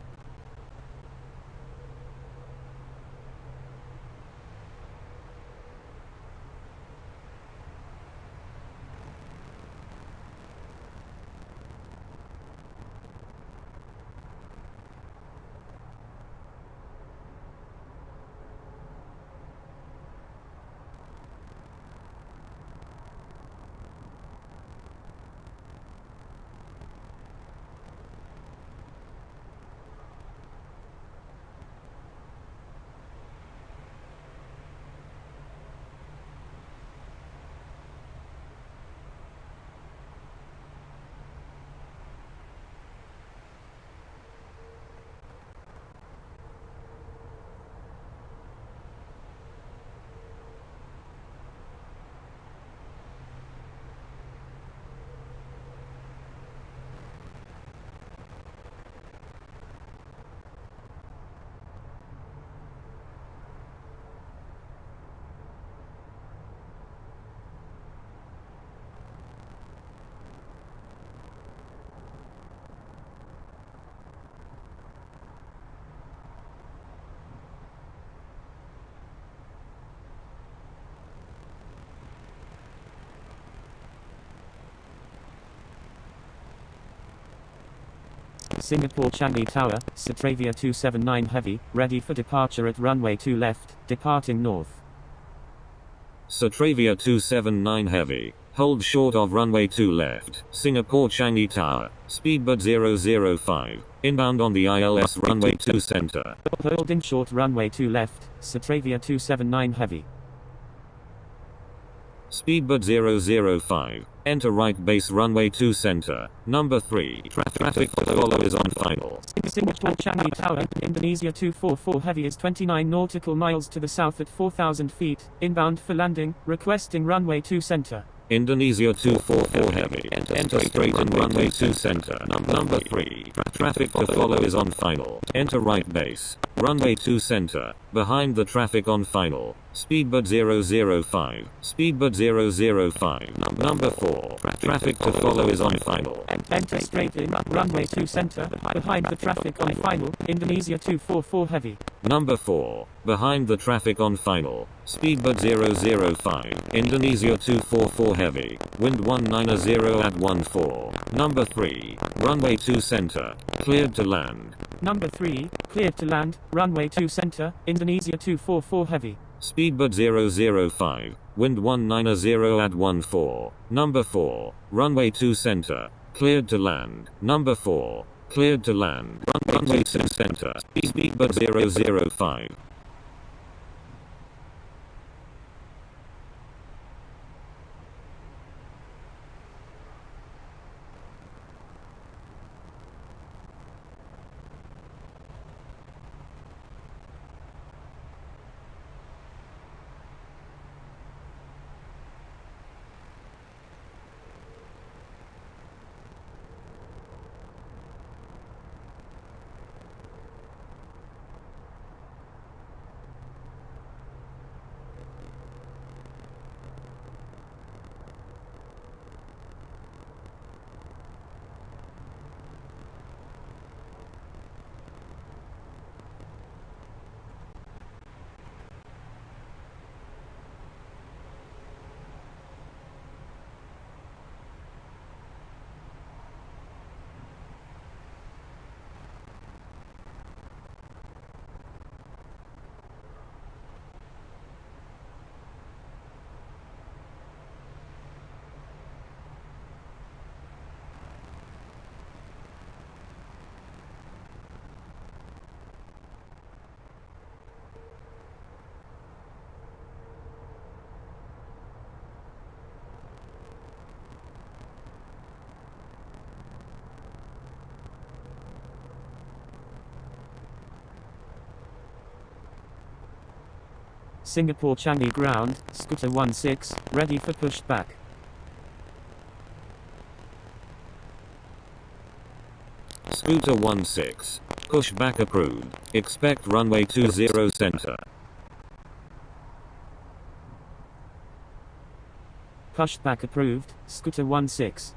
Singapore Changi Tower, Satravia 279 Heavy, ready for departure at runway 2 left, departing north. Satravia 279 Heavy, hold short of runway 2 left, Singapore Changi Tower, speedbird 005, inbound on the ILS runway 2 center. Holding short runway 2 left, Satravia 279 Heavy. Speedbird 005, enter right base runway 2 center, number 3, traffic to follow is on final. Singapore Changi Tower, Indonesia 244 Heavy is 29 nautical miles to the south at 4,000 feet, inbound for landing, requesting runway 2 center. Indonesia 244 Heavy, enter straight in runway 2 center, number 3, traffic to follow is on final, enter right base, runway 2 center, behind the traffic on final, speedbird 005, speedbird 005, number 4, traffic to follow is on final. Enter straight in, runway 2 center, behind the traffic on final, Indonesia 244 Heavy. Number 4, behind the traffic on final, speedbird 005, Indonesia 244 Heavy, wind 190 at 14. Number 3, runway 2 center, cleared to land. Number 3, cleared to land, runway 2 center, Indonesia 244 Heavy. Speedbird 005, wind 190 at 14. Number 4, runway 2 center, cleared to land. Number 4, cleared to land, runway 2 center, speedbird 005. Singapore Changi ground, scooter 16, ready for pushback. Scooter 16, pushback approved, expect runway 20 center. Pushback approved, scooter 16.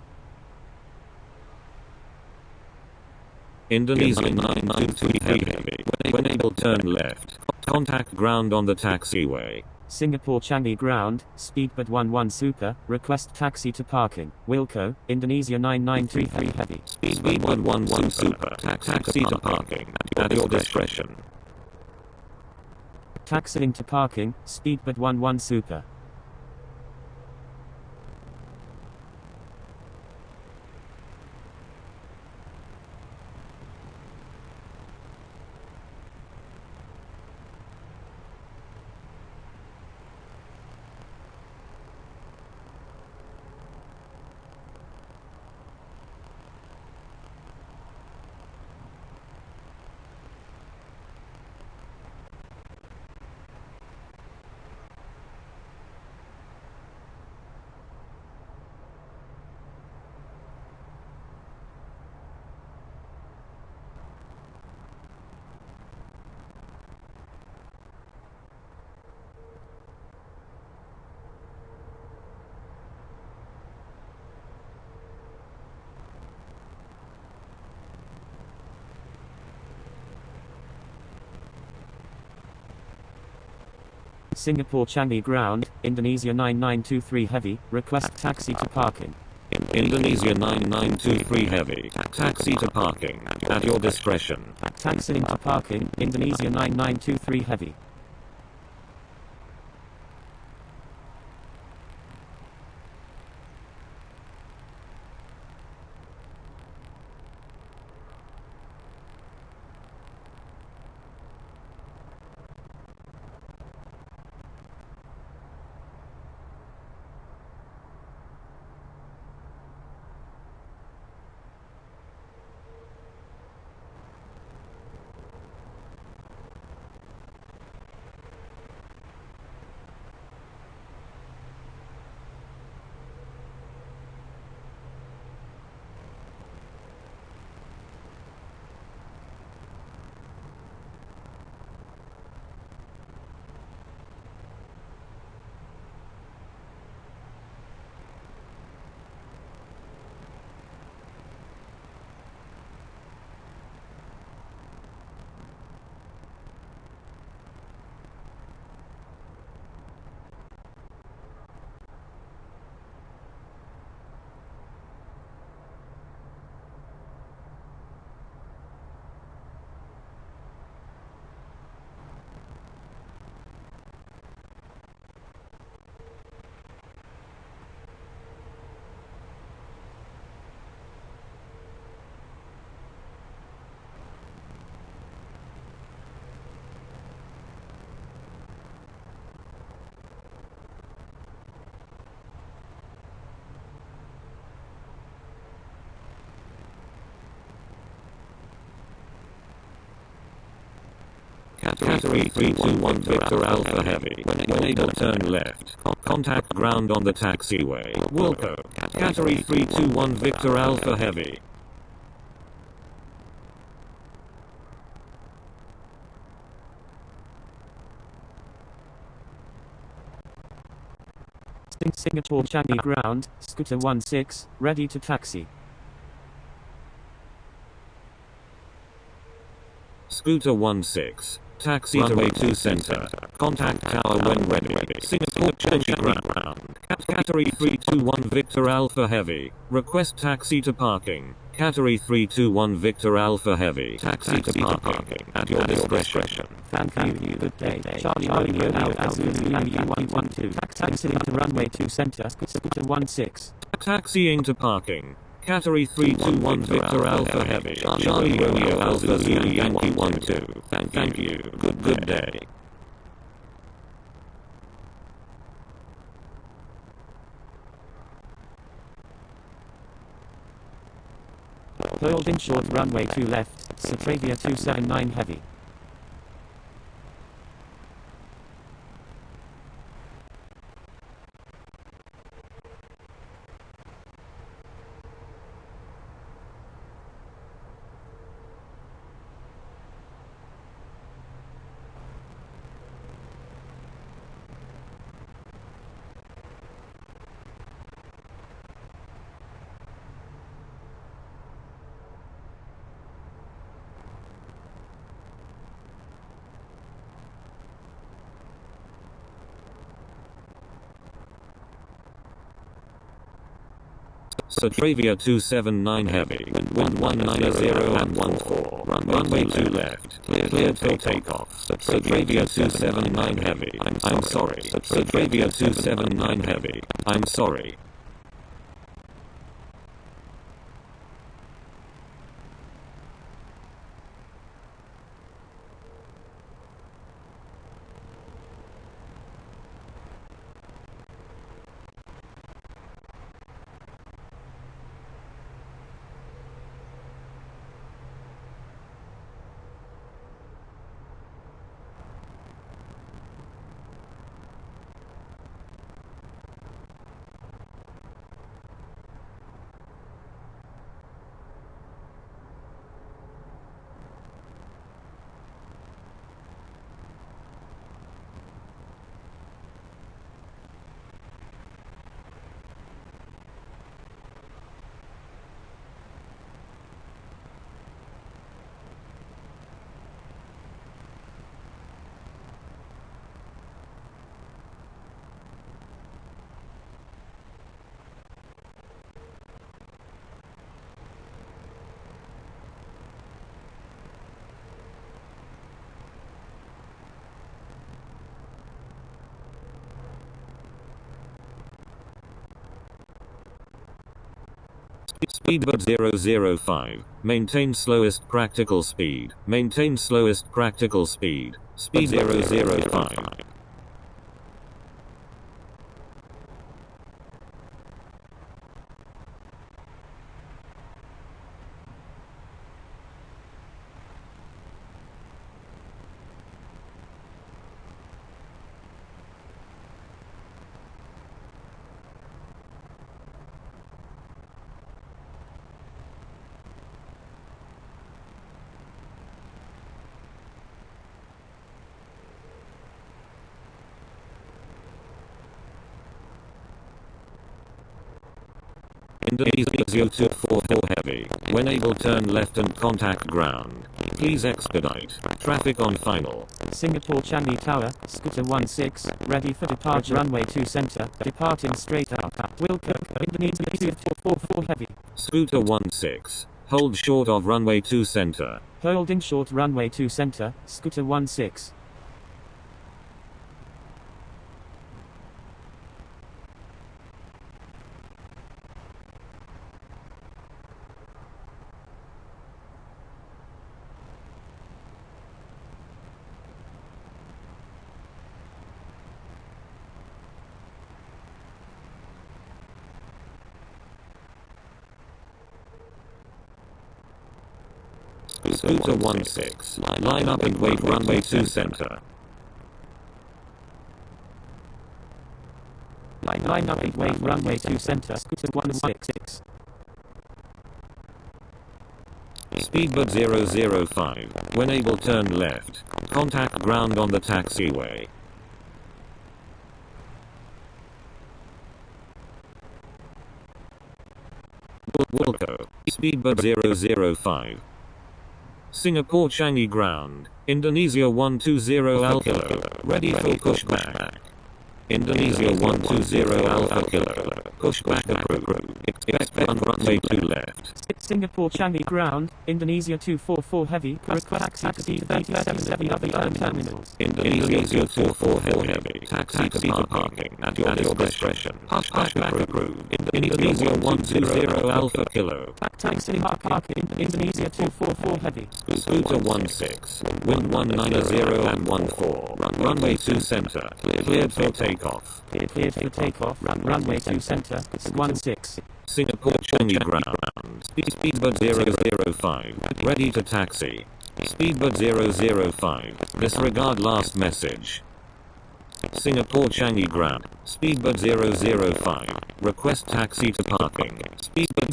Indonesia 993 Heavy, when able turn left, contact ground on the taxiway. Singapore Changi ground, speedbird 11 Super, request taxi to parking. Wilco, Indonesia 9933 Heavy. Speedbird 11 Super, taxi to parking, at your discretion. Taxiing to parking, speedbird 11 Super. Singapore Changi ground, Indonesia 9923 Heavy, request taxi to parking. Indonesia 9923 heavy. Taxi to parking. At your discretion. Taxiing to parking, Indonesia 9923 heavy. Category 321 Victor Alpha Heavy. When able, turn left. Contact ground on the taxiway. Wilco. Category 321 Victor Alpha Heavy. Singapore Changi ground, scooter 16, ready to taxi. Scooter 16. Taxi runway 2 center. Contact tower when ready. Singapore Changi ground. Category 321 Victor Alpha Heavy. Request taxi to parking. Category 321 Victor Alpha Heavy. Taxi to parking. At your discretion. Thank you. Good day. Charlie Romeo Alpha Zulu Yankee 112. Taxiing to runway 2 center, scooter 16. Taxiing to parking. Category 321 Victor Alpha Heavy. Charlie Romeo Alpha Zulu Yankee 12. Thank you. Good day. Hold in short runway 2 left, Satravia 279 heavy. Satravia 279 heavy. Wind 190 and 14. Runway 2 left. Cleared for takeoff. Satravia 279 heavy. I'm sorry. Satravia 279 heavy. I'm sorry. Speedbird 005. Maintain slowest practical speed. Maintain slowest practical speed. Speed 005. Indonesia 244 heavy. When able turn left and contact ground. Please expedite. Traffic on final. Singapore Changi Tower, scooter 16, ready for departure runway 2 center, departing straight out. Wilco, Indonesia 244 heavy. Scooter 16. Hold short of runway 2 center. Holding short runway 2 center, scooter 16. Scooter 16. Line up and wait runway 2 center. Line up and wait runway 2 center, scooter 16. Speedbird 005. When able turn left. Contact ground on the taxiway. Wilco. Speedbird 005. Singapore Changi ground. Indonesia 120 Alpha Kilo. Ready for pushback. Indonesia 120 Alpha Kilo. Pushback approved. Expect runway 2 left. Singapore Changi ground, Indonesia 244 heavy, request taxi to 37 other terminals. Indonesia 244 heavy. Taxi to parking at your discretion. Pushback approved. Indonesia 120 Alpha Kilo. Taxi park Indonesia 244 heavy. Scooter 16. Wind 190 and 14. Runway 2 center. Cleared for takeoff. Cleared for takeoff. Runway 2 center. 16. Singapore Changi ground. Speedbird 005. Ready to taxi. Speedbird 005. Disregard last message. Singapore Changi ground. Speedbird 005. Request taxi to parking. Speedbird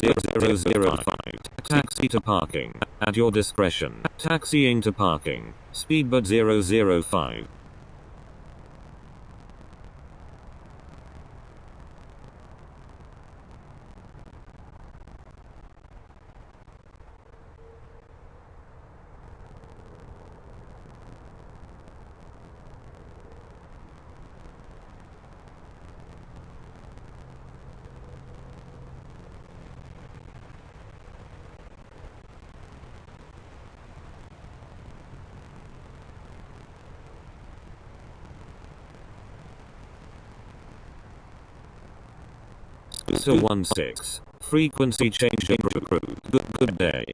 005. Taxi to parking. At your discretion. Taxiing to parking. Speedbird 005. Scooter 16. Frequency change approved. Good day.